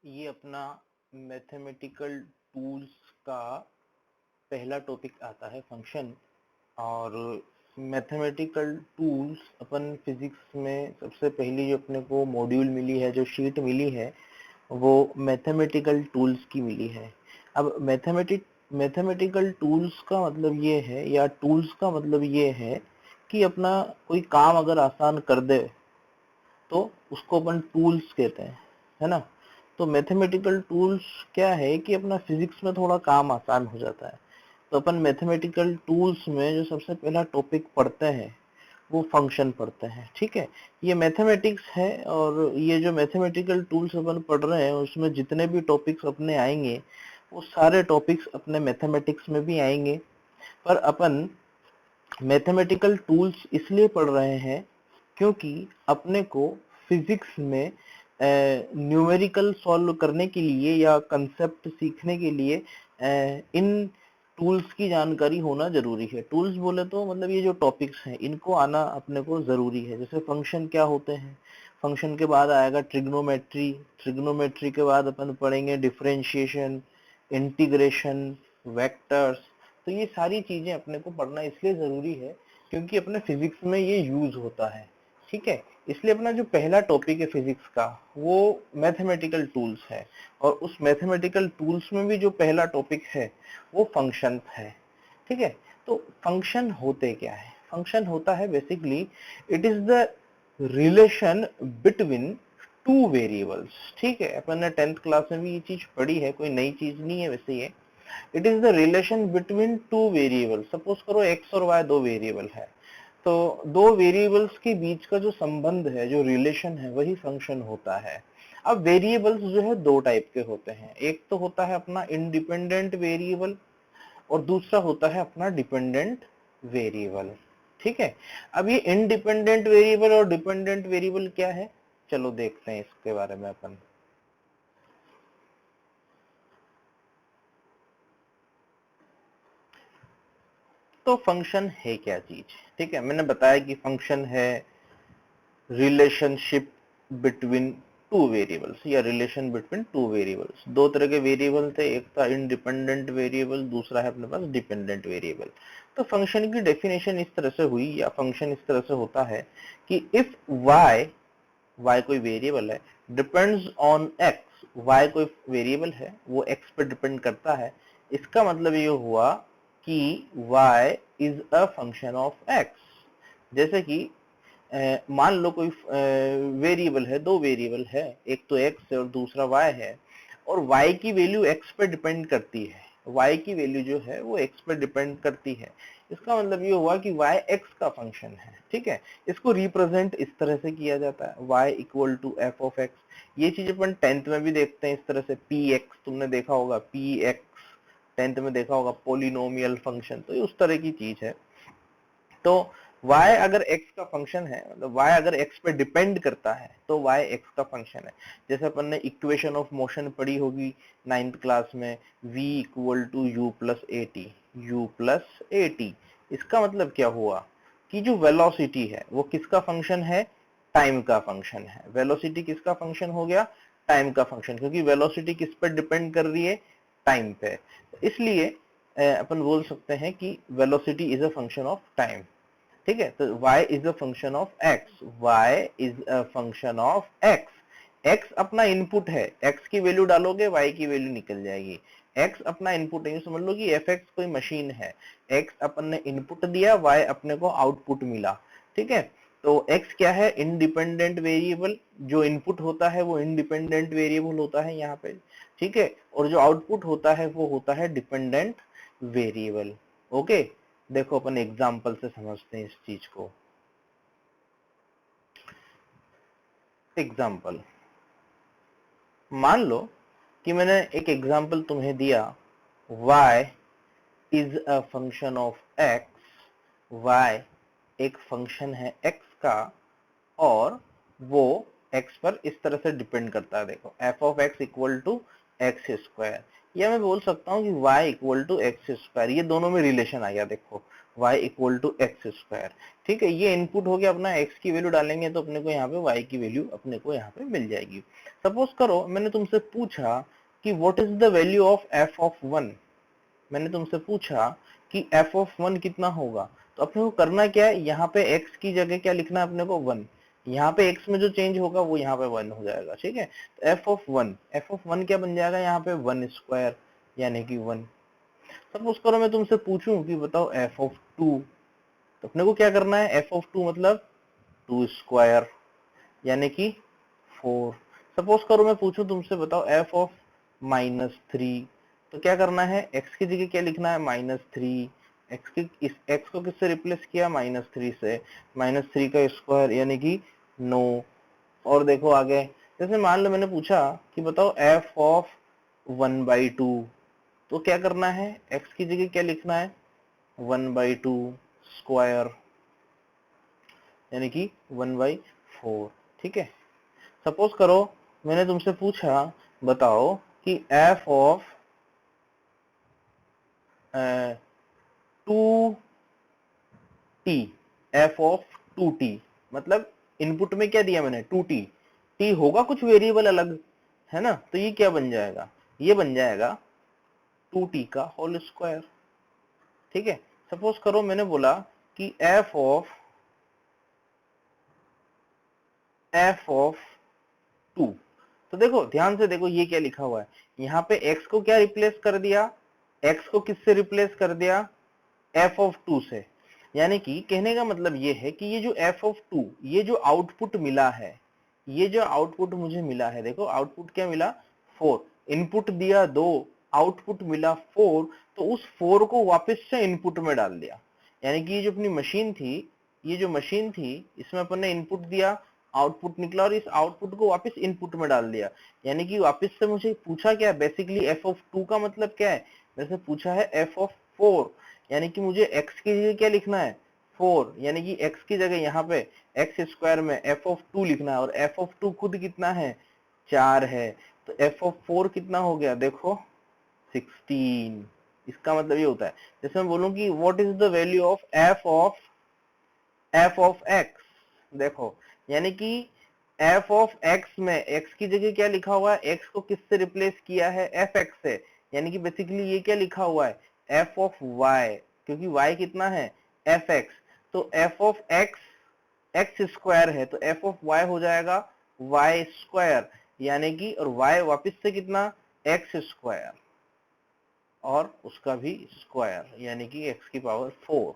ये अपना mathematical tools का पहला टॉपिक आता है फंक्शन। और मैथमेटिकल टूल्स अपन फिजिक्स में सबसे पहली जो अपने को मॉड्यूल मिली है, जो शीट मिली है, वो मैथमेटिकल टूल्स की मिली है। अब मैथमेटिकल टूल्स का मतलब ये है, या टूल्स का मतलब ये है कि अपना कोई काम अगर आसान कर दे तो उसको अपन टूल्स कहते हैं, है ना। तो मैथमेटिकल टूल्स क्या है कि अपना फिजिक्स में थोड़ा काम आसान हो जाता है। तो अपन मैथमेटिकल टूल्स में जो सबसे पहला टॉपिक पढ़ते हैं वो फंक्शन पढ़ते हैं। ठीक है, ये मैथमेटिक्स है और ये जो मैथमेटिकल टूल्स अपन पढ़ रहे हैं उसमें जितने भी टॉपिक्स अपने आएंगे वो सारे टॉपिक्स अपने मैथमेटिक्स में भी आएंगे। पर अपन मैथमेटिकल टूल्स इसलिए पढ़ रहे हैं क्योंकि अपने को फिजिक्स में न्यूमेरिकल सॉल्व करने के लिए या कंसेप्ट सीखने के लिए इन टूल्स की जानकारी होना जरूरी है। टूल्स बोले तो मतलब ये जो टॉपिक्स हैं इनको आना अपने को जरूरी है। जैसे फंक्शन क्या होते हैं, फंक्शन के बाद आएगा ट्रिग्नोमेट्री, ट्रिग्नोमेट्री के बाद अपन पढ़ेंगे डिफरेंशिएशन, इंटीग्रेशन, वेक्टर्स। तो ये सारी चीजें अपने को पढ़ना इसलिए जरूरी है क्योंकि अपने फिजिक्स में ये यूज होता है। ठीक है, इसलिए अपना जो पहला टॉपिक है फिजिक्स का वो मैथमेटिकल टूल्स है। और उस मैथमेटिकल टूल्स में भी जो पहला टॉपिक है वो फंक्शन है। ठीक है, तो फंक्शन होते क्या है? फंक्शन होता है basically it is the relation between two variables. ठीक है, अपन ने 10th क्लास में भी ये चीज पढ़ी है, कोई नई चीज नहीं है वैसे ये। It is the relation between two variable. Suppose करो x और y दो वेरिएबल है, तो दो वेरिएबल्स के बीच का जो संबंध है, जो रिलेशन है, वही फंक्शन होता है। अब वेरिएबल्स जो है दो टाइप के होते हैं, एक तो होता है अपना इंडिपेंडेंट वेरिएबल और दूसरा होता है अपना डिपेंडेंट वेरिएबल। ठीक है, अब ये इंडिपेंडेंट वेरिएबल और डिपेंडेंट वेरिएबल क्या है, चलो देखते हैं इसके बारे में अपन। तो फंक्शन है क्या चीज? ठीक है, मैंने बताया कि फंक्शन है रिलेशनशिप बिटवीन टू वेरिएबल्स या रिलेशन बिटवीन टू वेरिएबल्स। दो तरह के वेरिएबल थे, एक था इंडिपेंडेंट वेरिएबल, दूसरा है अपने पास डिपेंडेंट वेरिएबल। तो फंक्शन की डेफिनेशन इस तरह से हुई, या फंक्शन इस तरह से होता है कि इफ y कोई वेरिएबल है, डिपेंड्स ऑन x, y कोई वेरिएबल है वो x पे डिपेंड करता है, इसका मतलब ये हुआ कि y is a function of x। जैसे कि मान लो कोई वेरिएबल है, दो वेरिएबल है, एक तो x है और दूसरा y है, और y की वैल्यू x पे डिपेंड करती है। y की वैल्यू जो है वो x पे डिपेंड करती है, इसका मतलब ये हुआ कि y x का फंक्शन है। ठीक है, इसको रिप्रेजेंट इस तरह से किया जाता है, y equal to f of x। ये चीज अपन 10th में भी देखते हैं इस तरह से, px तुमने देखा होगा, px 10th में देखा होगा, पोलिनोमियल फंक्शन। तो ये उस तरह की चीज है। तो y अगर x का फंक्शन है, मतलब y अगर x पे डिपेंड करता है तो y x का फंक्शन है। जैसे अपन ने इक्वेशन ऑफ मोशन पढ़ी होगी 9th क्लास में, v equal to u plus a t, u plus a t. इसका मतलब क्या हुआ कि जो वेलोसिटी है वो किसका फंक्शन है? टाइम का फंक्शन है। वेलोसिटी किसका फंक्शन हो गया? टाइम का फंक्शन, क्योंकि वेलोसिटी किस पर डिपेंड कर रही है? टाइम पे। इसलिए अपन बोल सकते हैं कि velocity is a function of time. ठीक है, तो y is a function of x, y is a function of x। x अपना इनपुट है, x की वैल्यू डालोगे y की वैल्यू निकल जाएगी। x अपना इनपुट है, ये समझ लो कि fx कोई मशीन है, x अपन ने इनपुट दिया, y अपने को आउटपुट मिला। ठीक है, तो x क्या है? Independent variable. जो इनपुट होता है वो इंडिपेंडेंट वेरिएबल होता है यहाँ पे। ठीक है, और जो आउटपुट होता है वो होता है डिपेंडेंट वेरिएबल। ओके, देखो अपन एग्जाम्पल से समझते हैं इस चीज को। एग्जाम्पल, मान लो कि मैंने एक एग्जाम्पल तुम्हें दिया, y is a function of x। y एक फंक्शन है x का और वो x पर इस तरह से डिपेंड करता है। देखो f of x equal to x square, या मैं बोल सकता हूँ कि y equal to x square. ये दोनों में रिलेशन आ गया। देखो y equal to x square. ठीक है, ये इनपुट हो गया अपना, x की वैल्यू डालेंगे तो अपने को यहाँ पे y की वैल्यू अपने को यहाँ पे मिल जाएगी। सपोज करो मैंने तुमसे पूछा कि what is the value of f of 1, मैंने तुमसे पूछा कि f ऑफ 1 कितना होगा, तो अपने को करना क्या है, यहाँ पे x की जगह क्या लिखना है अपने को 1, यहाँ पे x में जो चेंज होगा वो यहाँ पे 1 हो जाएगा। ठीक है, तो f ऑफ 1 क्या बन जाएगा यहाँ पे 1 स्क्वायर यानी कि 1। सपोज करो मैं तुमसे पूछूं कि बताओ f ऑफ 2, तो अपने को क्या करना है, f ऑफ 2 मतलब 2 स्क्वायर यानी कि 4। सपोज करो मैं पूछूं तुमसे बताओ f ऑफ -3, तो क्या करना है, x की जगह क्या लिखना है -3, x को किससे रिप्लेस किया -3 से, -3 का स्क्वायर यानी कि 9। और देखो आगे, जैसे मान लो मैंने पूछा कि बताओ f ऑफ 1/2, तो क्या करना है, x की जगह क्या लिखना है 1/2 स्क्वायर यानी कि 1/4। ठीक है, सपोज करो मैंने तुमसे पूछा बताओ कि f of 2t, f of 2t, मतलब इनपुट में क्या दिया मैंने 2t, t होगा कुछ वेरिएबल अलग है ना, तो ये क्या बन जाएगा, ये बन जाएगा 2t का होल स्क्वायर। ठीक है, सपोज करो मैंने बोला कि f ऑफ 2, तो देखो ध्यान से देखो ये क्या लिखा हुआ है, यहाँ पे x को क्या रिप्लेस कर दिया, x को किससे रिप्लेस कर दिया f ऑफ 2 से, यानी कि कहने का मतलब ये है कि ये जो f ऑफ 2, ये जो आउटपुट मिला है, ये जो आउटपुट मुझे मिला है, देखो आउटपुट क्या मिला 4, इनपुट दिया 2, आउटपुट मिला 4, तो उस 4 को वापस से इनपुट में डाल दिया, यानी कि ये जो अपनी मशीन थी, ये जो मशीन थी इसमें अपन ने इनपुट दिया, आउटपुट निकला और इस आउटपुट को वापस इनपुट में डाल दिया, यानी कि वापस से मुझे पूछा क्या है, बेसिकली f ऑफ 2 का मतलब क्या है, मेरे से पूछा है f ऑफ 4, यानी कि मुझे x की जगह क्या लिखना है 4, यानी कि x की जगह यहाँ पे x स्क्वायर में f ऑफ 2 लिखना है, और f ऑफ 2 खुद कितना है 4 है, तो f ऑफ 4 कितना हो गया देखो 16। इसका मतलब ये होता है, जैसे मैं बोलूं कि what is the value of f of x, देखो यानी कि f ऑफ x में x की जगह क्या लिखा हुआ है, x को किससे रिप्लेस किया है fx से, यानी कि बेसिकली ये क्या लिखा हुआ है f ऑफ y, क्योंकि y कितना है fx, तो f of x x square है, तो f ऑफ y हो जाएगा y स्क्वायर, यानी कि और y वापस से कितना x स्क्वायर और उसका भी स्क्वायर यानी कि x की पावर 4।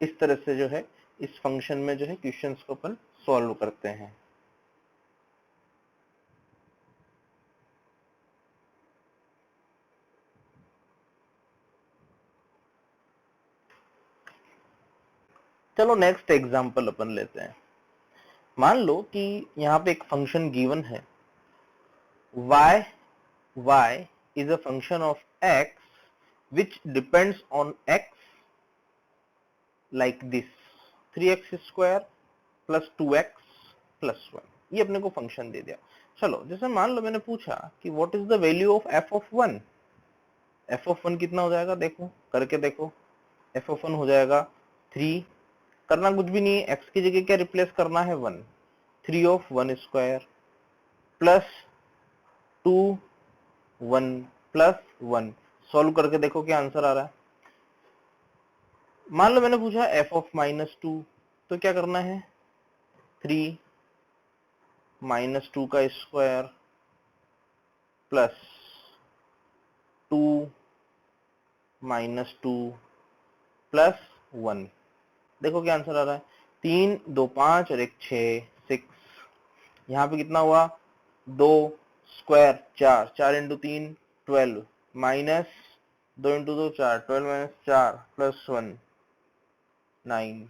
इस तरह से जो है इस फंक्शन में जो है क्वेश्चंस को अपन सॉल्व करते हैं। चलो नेक्स्ट एग्जांपल अपन लेते हैं। मान लो कि यहाँ पे एक फंक्शन गिवन है y is a function of x which depends on x like this 3x square plus 2x plus 1, ये अपने को फंक्शन दे दिया। चलो जैसे मान लो मैंने पूछा कि what is the value of f of 1, f of 1 कितना हो जाएगा, देखो करके देखो, f ऑफ 1 हो जाएगा 3, करना कुछ भी नहीं है, x की जगह क्या रिप्लेस करना है 1, 3 of 1 square plus 2 1 plus 1, solve करके देखो क्या आंसर आ रहा है। मान लो मैंने पूछा f ऑफ -2, तो क्या करना है 3 -2 का स्क्वायर प्लस 2 -2 प्लस 1, देखो क्या आंसर आ रहा है, 3 2 5 और 1 6 6, यहाँ पे कितना हुआ 2 square 4, 4 into 3 12 minus 2 into 2 4, 12 minus 4 plus 1 9,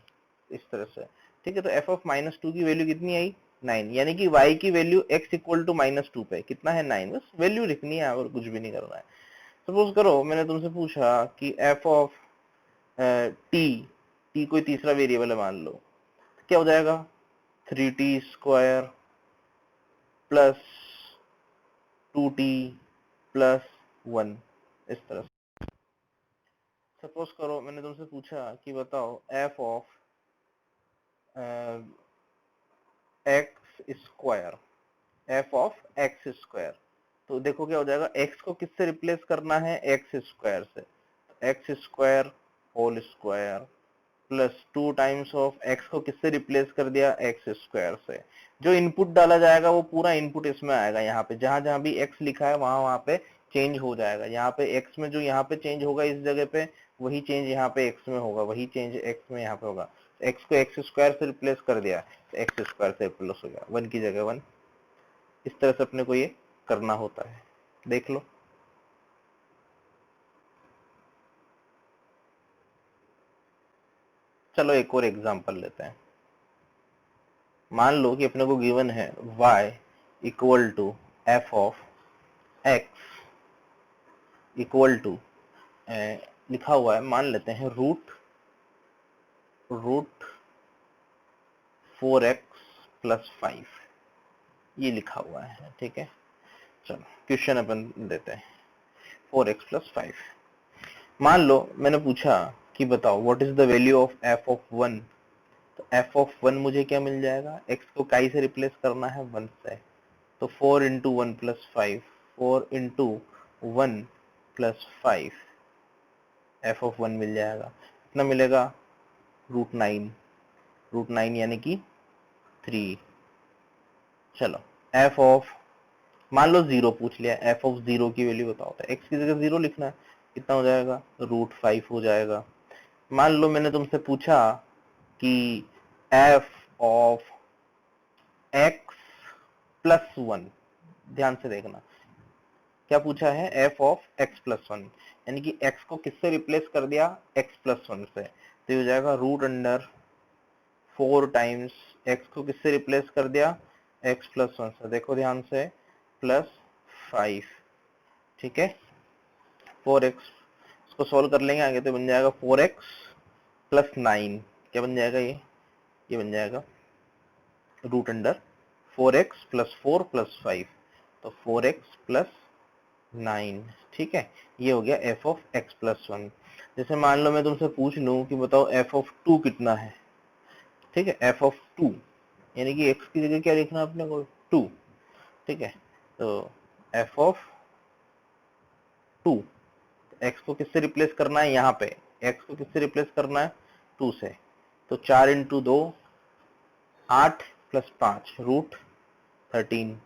इस तरह से। ठीक है, तो f ऑफ -2 की वैल्यू कितनी आई 9, यानी कि y की वैल्यू x इक्वल टू -2 पे कितना है 9, बस वैल्यू लिखनी है और कुछ भी नहीं करना है। सपोज करो मैंने तुमसे पूछा कि f ऑफ t कोई तीसरा वेरिएबल है मान लो, तो क्या हो जाएगा 3t square plus 2t plus 1, इस तरह से। सपोज करो मैंने तुमसे पूछा कि बताओ f of x square, f of x square, तो देखो क्या हो जाएगा, x को किससे रिप्लेस करना है, एक्स स्क्वायर से, x square whole square plus 2 times of x को किससे रिप्लेस कर दिया, एक्स स्क्वायर से। जो इनपुट डाला जाएगा वो पूरा इनपुट इसमें आएगा, यहाँ पे जहां जहां भी x लिखा है वहां वहां पे चेंज हो जाएगा। यहाँ पे x में जो यहाँ पे चेंज होगा इस जगह पे, वही चेंज यहाँ पे x में होगा, वही चेंज x में यहाँ पे होगा। x को एक्स स्क्वायर से रिप्लेस कर दिया तो एक्स स्क्वायर से रिप्लेस हो गया, 1 की जगह 1। इस तरह से अपने को ये करना होता है, देख लो। चलो एक और एग्जांपल लेते हैं। मान लो कि अपने को गिवन है y equal to f of x equal to, लिखा हुआ है, मान लेते हैं रूट 4x+5, ये लिखा हुआ है, ठीक है। चलो क्वेश्चन अपन देते हैं, 4x+5। मान लो मैंने पूछा कि बताओ what is the value of f of 1, तो f ऑफ 1 मुझे क्या मिल जाएगा, x को काई से रिप्लेस करना है, 1 से, तो 4 इंटू 1+5, 4 इंटू 1+5, f ऑफ 1 मिल जाएगा। कितना मिलेगा, √9, √9 यानी कि 3। चलो f ऑफ, मान लो 0 पूछ लिया, f ऑफ 0 की वैल्यू बताओ, तो x की जगह 0 लिखना है, कितना हो जाएगा, √5 हो जाएगा। मान लो मैंने तुमसे पूछा कि f ऑफ x+1, ध्यान से देखना क्या पूछा है, f ऑफ x+1, यानी कि x को किससे रिप्लेस कर दिया, x+1 से, तो ये हो जाएगा √4 टाइम्स x को किससे रिप्लेस कर दिया, x+1 से, देखो ध्यान से, +5, ठीक है। 4x इसको सॉल्व कर लेंगे आगे, तो बन जाएगा 4x+9, क्या बन जाएगा ये बन जाएगा √4x+4+5, तो 4x+9, ठीक है। ये हो गया f ऑफ x+1। जैसे मान लो मैं तुमसे पूछ लूं कि बताओ f ऑफ 2 कितना है, ठीक है, f ऑफ 2 यानी कि x की जगह क्या लिखना है अपने को, 2, ठीक है। तो f ऑफ 2, x को किससे रिप्लेस करना है, यहाँ पे x को किससे रिप्लेस करना है, 2 से, तो 4 इंटू 2 8 + 5 √13,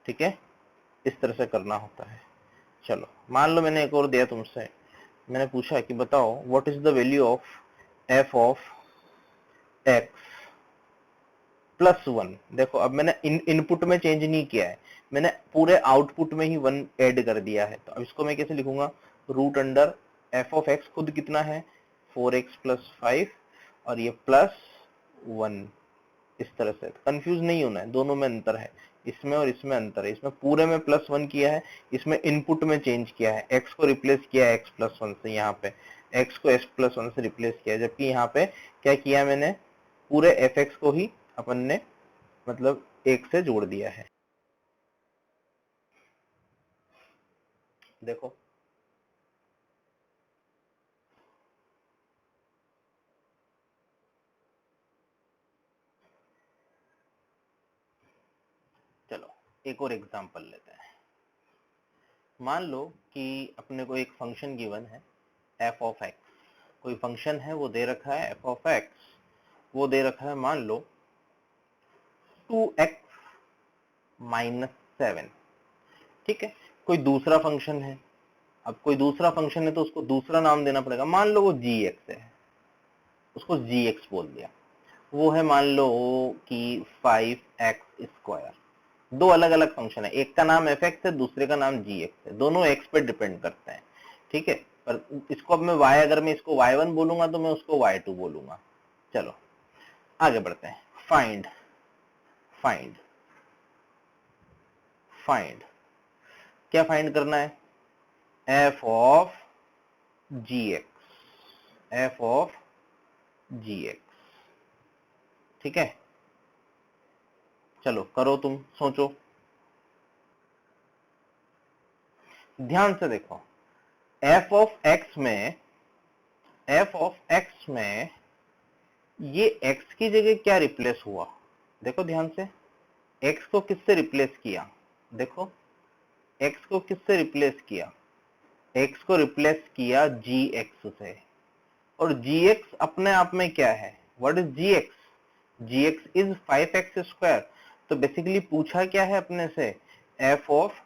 ठीक है। इस तरह से करना होता है। चलो मान लो मैंने एक और दिया तुमसे, मैंने पूछा कि बताओ what is the value of f of x+1। देखो अब मैंने इनपुट में चेंज नहीं किया है, मैंने पूरे आउटपुट में ही 1 ऐड कर दिया है, तो अब इसको मैं कैसे लिखूंगा, √f ऑफ x खुद कितना है, 4x+5 और ये +1, इस तरह से। कंफ्यूज नहीं होना है, दोनों में अंतर है, इसमें और इसमें अंतर है। इसमें पूरे में +1 किया है, इसमें इनपुट में चेंज किया है, x को रिप्लेस किया है x+1 से, यहाँ पे x को x+1 से रिप्लेस किया है, जबकि यहाँ पे क्या किया मैंने, पूरे fx को ही अपन ने मतलब 1 से जोड़ दिया है, देखो। चलो एक और एग्जांपल लेते हैं। मान लो कि अपने को एक फंक्शन गिवन है f ऑफ x, कोई फंक्शन है वो दे रखा है f ऑफ x, वो दे रखा है मान लो 2x-7, ठीक है। कोई दूसरा फंक्शन है, अब कोई दूसरा फंक्शन है तो उसको दूसरा नाम देना पड़ेगा, मान लो वो gx है, उसको gx बोल दिया। वो है मान लो कि 5x², दो अलग अलग फंक्शन है, एक का नाम fx है, दूसरे का नाम gx है, दोनों x पे डिपेंड करते हैं, ठीक है। पर इसको अब मैं y, अगर मैं इसको y1 बोलूंगा तो मैं उसको y2 बोलूंगा। चलो आगे बढ़ते हैं। फाइंड फाइंड फाइंड क्या फाइंड करना है, f of gx, f of gx, ठीक है। चलो करो, तुम सोचो, ध्यान से देखो। f ऑफ x में एफ ऑफ एक्स में ये एक्स की जगह क्या रिप्लेस हुआ, देखो ध्यान से, एक्स को किससे रिप्लेस किया, देखो एक्स को किससे रिप्लेस किया, एक्स को रिप्लेस किया जी एक्स से, और जी एक्स अपने आप में क्या है, what is g x, g x is 5x²। तो बेसिकली पूछा क्या है अपने से, एफ ऑफ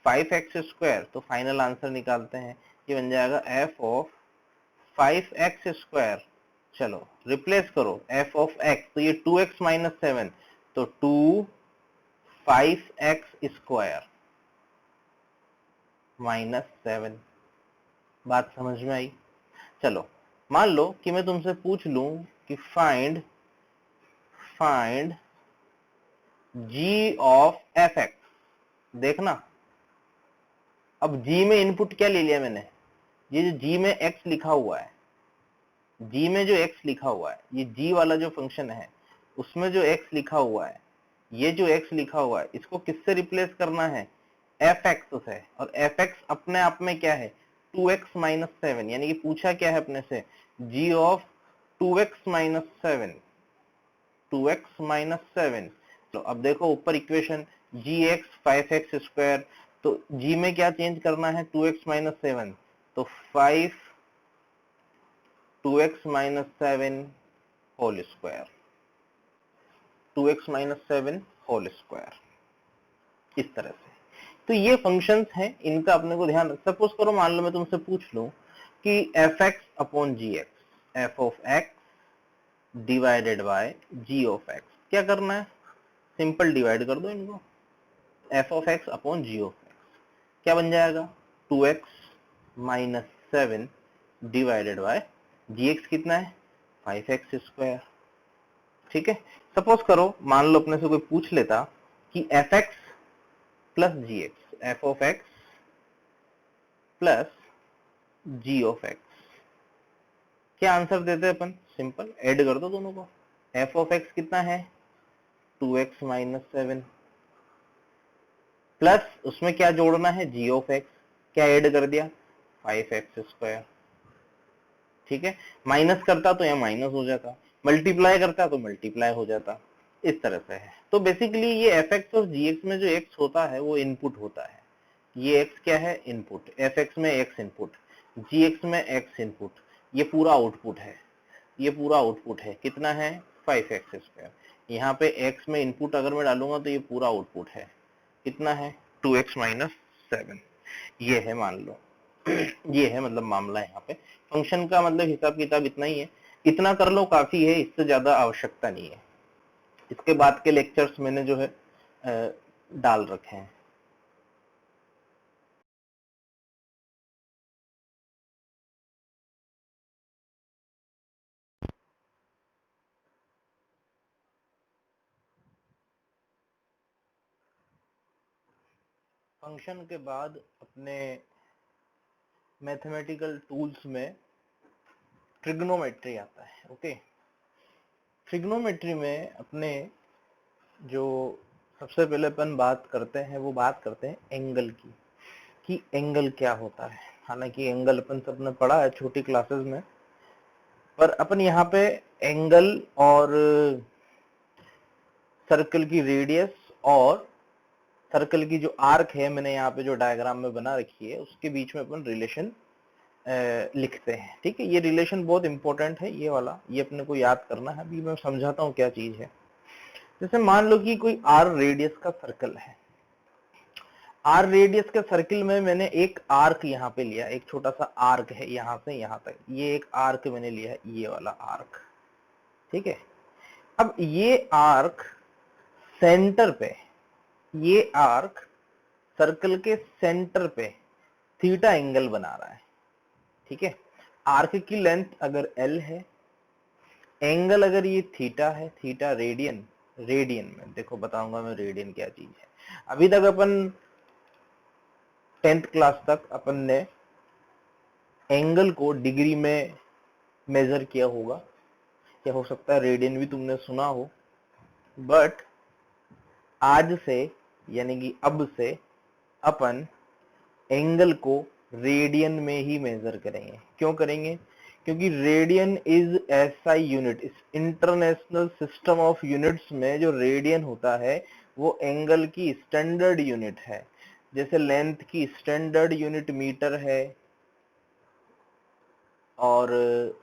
5x²। तो फाइनल आंसर निकालते हैं, ये बन जाएगा एफ ऑफ 5x²। चलो रिप्लेस करो एफ ऑफ एक्स, तो ये 2x माइनस 7, तो 2 5x² माइनस 7। बात समझ में आई। चलो मान लो कि मैं तुमसे पूछ लूं कि find g of F x, देखना अब g में इनपुट क्या ले लिया मैंने, ये जो g में x लिखा हुआ है, g में जो x लिखा हुआ है, ये g वाला जो फंक्शन है उसमें जो x लिखा हुआ है, ये जो x लिखा हुआ है, इसको किससे रिप्लेस करना है, fx से। और fx अपने आप में क्या है, 2x माइनस 7, यानी कि पूछा क्या है अपने से, g of 2x minus 7, 2x minus 7। तो अब देखो ऊपर इक्वेशन gx 5x², तो g में क्या चेंज करना है, 2x माइनस 7, तो 5 2x minus 7 whole square, 2x minus 7 whole square, इस तरह से। तो ये फंक्शंस हैं, इनका अपने को ध्यान, सपोज करो मान लो मैं तुमसे पूछ लूं कि fx upon gx, f of x divided by g of x, क्या करना है, सिंपल डिवाइड कर दो इनको, f of x upon g of x क्या बन जाएगा, 2x minus 7 divided by gx कितना है, 5x²। ठीक है, सपोज करो मान लो अपने से कोई पूछ लेता कि fx plus gx, f of x plus g of x, क्या आंसर देते हैं अपन, सिंपल ऐड कर दो दोनों को, f ऑफ x कितना है, 2x माइनस 7 प्लस उसमें क्या जोड़ना है, g ऑफ x, क्या ऐड कर दिया, 5x²। ठीक है, माइनस करता तो यहाँ माइनस हो जाता, मल्टीप्लाई करता तो मल्टीप्लाई हो जाता, इस तरह से है। तो बेसिकली ये fx और gx में जो x होता है वो इनपुट होता है, ये x क्या है, इनपुट, fx में x इनपुट, gx में x इनपुट, ये पूरा आउटपुट है, ये पूरा आउटपुट है, कितना है, 5x²। यहाँ पे x में इनपुट अगर मैं डालूंगा तो ये पूरा आउटपुट है, कितना है, 2x माइनस 7। ये है मान लो ये है मतलब मामला यहाँ पे, फंक्शन का मतलब हिसाब किताब इतना ही है, इतना कर लो काफी है, इससे ज्यादा आवश्यकता नहीं है। इसके बाद के लेक्चर्स मैंने जो है डाल रखे हैं। फंक्शन के बाद अपने मैथमेटिकल टूल्स में ट्रिग्नोमेट्री आता है। ओके, ट्रिग्नोमेट्री में अपने जो सबसे पहले अपन बात करते हैं वो बात करते हैं एंगल की, कि एंगल क्या होता है। हालांकि एंगल अपन सबने पढ़ा है छोटी क्लासेस में, पर अपन यहाँ पे एंगल और सर्कल की रेडियस और सर्कल की जो आर्क है, मैंने यहाँ पे जो डायग्राम में बना रखी है, उसके बीच में अपन रिलेशन लिखते हैं। ठीक है, ये रिलेशन बहुत इंपॉर्टेंट है, ये वाला, ये अपने को याद करना है। अभी मैं समझाता हूँ क्या चीज है। जैसे मान लो कि कोई आर रेडियस का सर्कल है, आर रेडियस के सर्किल में मैंने एक आर्क यहाँ पे लिया, एक छोटा सा आर्क है यहाँ से यहाँ तक, ये एक आर्क मैंने लिया है, ये वाला आर्क। ठीक है, अब ये आर्क सेंटर पे, ये आर्क सर्कल के सेंटर पे थीटा एंगल बना रहा है। ठीक है, आर्क की लेंथ अगर l है, एंगल अगर ये थीटा है, थीटा रेडियन, रेडियन में देखो बताऊंगा मैं रेडियन क्या चीज है। अभी तक अपन 10th क्लास तक अपन ने एंगल को डिग्री में मेजर किया होगा, या हो सकता है रेडियन भी तुमने सुना हो, बट आज से यानी कि अब से अपन एंगल को रेडियन में ही मेजर करेंगे। क्यों करेंगे, क्योंकि रेडियन इज एसआई यूनिट। इस इंटरनेशनल सिस्टम ऑफ यूनिट्स में जो रेडियन होता है वो एंगल की स्टैंडर्ड यूनिट है। जैसे लेंथ की स्टैंडर्ड यूनिट मीटर है और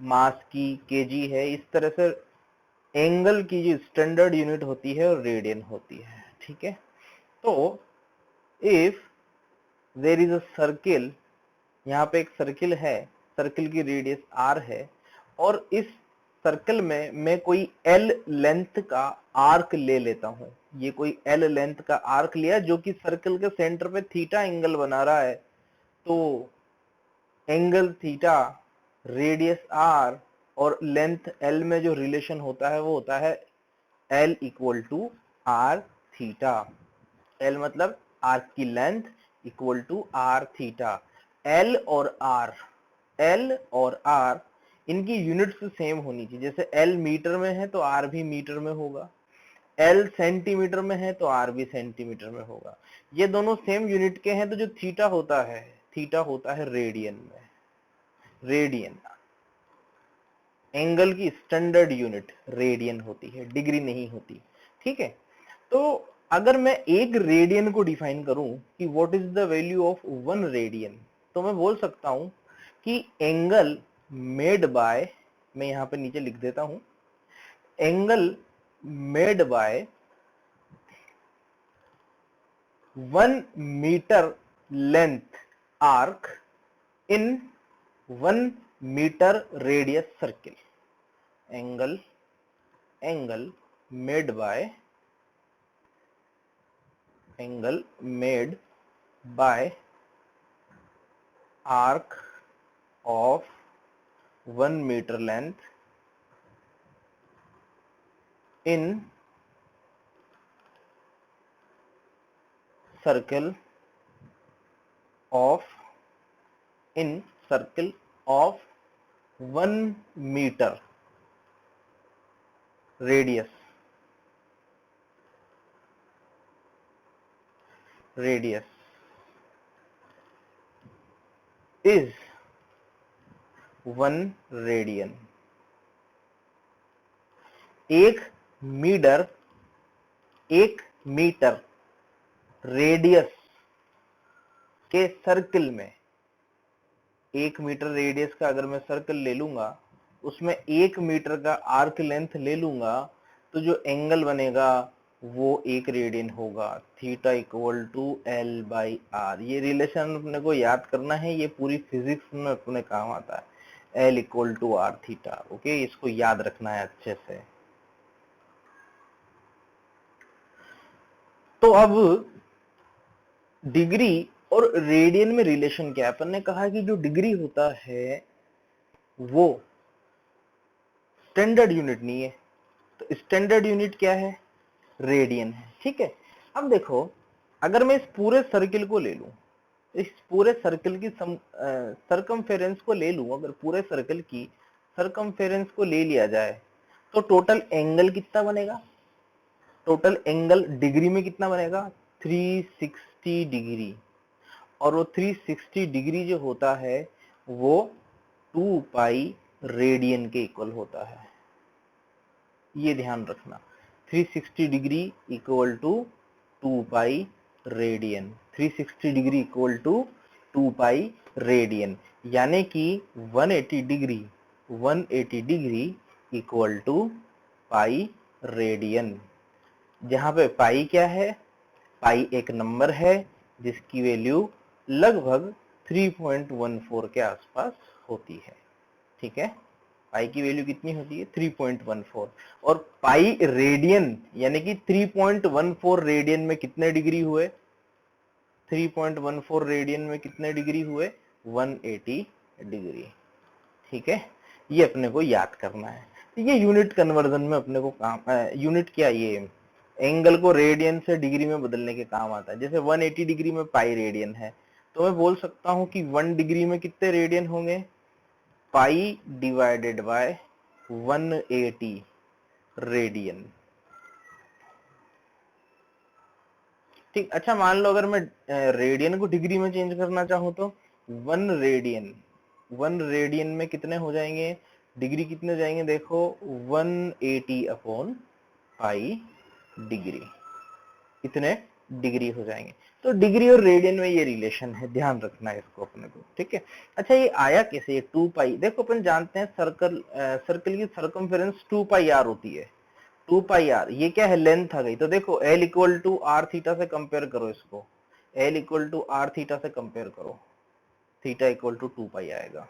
मास की केजी है, इस तरह से एंगल की जो स्टैंडर्ड यूनिट होती है वो रेडियन होती है। ठीक है, तो if there is a circle, यहाँ पे एक सर्किल है, सर्किल की रेडियस r है और इस सर्कल में मैं कोई l लेंथ का आर्क ले लेता हूं। ये कोई l लेंथ का आर्क लिया जो कि सर्कल के सेंटर पे थीटा एंगल बना रहा है। तो एंगल थीटा, रेडियस r और लेंथ l में जो रिलेशन होता है वो होता है l equal to r theta. l मतलब आर्क की length equal to r theta. L और R इनकी यूनिट्स सेम होनी चाहिए। जैसे L मीटर में है तो R भी मीटर में होगा, L सेंटीमीटर में है तो R भी सेंटीमीटर में होगा। ये दोनों सेम यूनिट के हैं तो जो थीटा होता है रेडियन में। रेडियन एंगल की स्टैंडर्ड यूनिट रेडियन होती है, डिग्री नहीं होती। ठीक है, तो अगर मैं एक रेडियन को डिफाइन करूं कि what is the value of 1 radian, तो मैं बोल सकता हूं कि एंगल मेड बाय, मैं यहां पे नीचे लिख देता हूं, angle made by 1 metre length arc in 1 metre radius circle. Angle made by arc of 1 meter length in circle of 1 meter radius is 1 radian. एक मीटर रेडियस के सर्कल में, 1 मीटर रेडियस का अगर मैं सर्कल ले लूंगा, उसमें 1 मीटर का आर्क लेंथ ले लूंगा, तो जो एंगल बनेगा वो 1 रेडियन होगा। Theta equal to l by r. ये रिलेशन अपने को याद करना है, ये पूरी फिजिक्स में अपने काम आता है। L equal to r theta. Okay, इसको याद रखना है अच्छे से। तो अब डिग्री और रेडियन में रिलेशन क्या है? अपन ने कहा कि जो डिग्री होता है वो स्टैंडर्ड यूनिट नहीं है, तो स्टैंडर्ड यूनिट क्या है? रेडियन है। ठीक है, अब देखो, अगर मैं इस पूरे सर्किल को ले लूं, इस पूरे सर्किल की सरकमफेरेंस को ले लूं, अगर पूरे सर्किल की सरकमफेरेंस को ले लिया जाए तो टोटल एंगल कितना बनेगा? टोटल एंगल डिग्री में कितना बनेगा? 360 डिग्री। और वो 360 डिग्री जो होता है वो 2 पाई रेडियन के इक्वल होता है। ये ध्यान रखना, 360 degree equal to 2 pi radian. 360 degree equal to 2 pi radian, यानी कि 180 degree equal to pi radian. जहां पे पाई क्या है? पाई एक नंबर है जिसकी वैल्यू लगभग 3.14 के आसपास होती है। ठीक है, पाई की वैल्यू कितनी होती है? 3.14। और पाई रेडियन यानी कि 3.14 रेडियन में कितने डिग्री हुए? 3.14 रेडियन में कितने डिग्री हुए? 180 डिग्री। ठीक है, ये अपने को याद करना है। तो ये यूनिट कन्वर्जन में अपने को काम, यूनिट क्या, ये एंगल को रेडियन से डिग्री में बदलने के काम आता है। जैसे 180 डिग्री में पाई रेडियन है, तो मैं बोल सकता हूं कि 1 डिग्री में कितने रेडियन होंगे? पाई डिवाइडेड बाय 180 रेडियन। ठीक, अच्छा मान लो अगर मैं रेडियन को डिग्री में चेंज करना चाहूं तो 1 रेडियन 1 रेडियन में कितने हो जाएंगे, डिग्री कितने हो जाएंगे, देखो 180 अपॉन पाई डिग्री, इतने डिग्री हो जाएंगे। तो डिग्री और रेडियन में ये रिलेशन है, ध्यान रखना है इसको अपने को, ठीक है। अच्छा ये आया कैसे, ये 2 पाई, देखो अपन जानते हैं सर्कल की सर्कमफेरेंस 2 पाई आर होती है, 2 पाई आर, ये क्या है, लेंथ आ गई। तो देखो l equal to r theta से कंपेयर करो इसको, l equal to r theta से कंपेयर करो, थीटा इक्वल टू 2 पाई आएगा।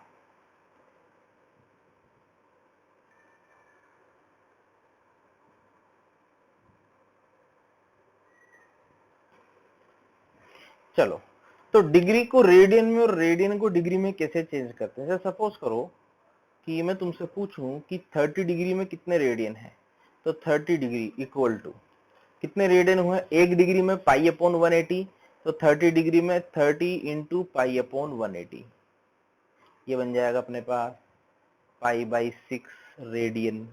चलो, तो डिग्री को रेडियन में और रेडियन को डिग्री में कैसे चेंज करते हैं। जैसे सपोज करो कि मैं तुमसे पूछूं कि 30 डिग्री में कितने रेडियन है, तो 30 डिग्री इक्वल टू कितने रेडियन हुए, 1 डिग्री में पाई अपॉन 180, तो 30 डिग्री में 30 इंटू पाई अपॉन 180, ये बन जाएगा अपने पास पाई बाई 6 रेडियन,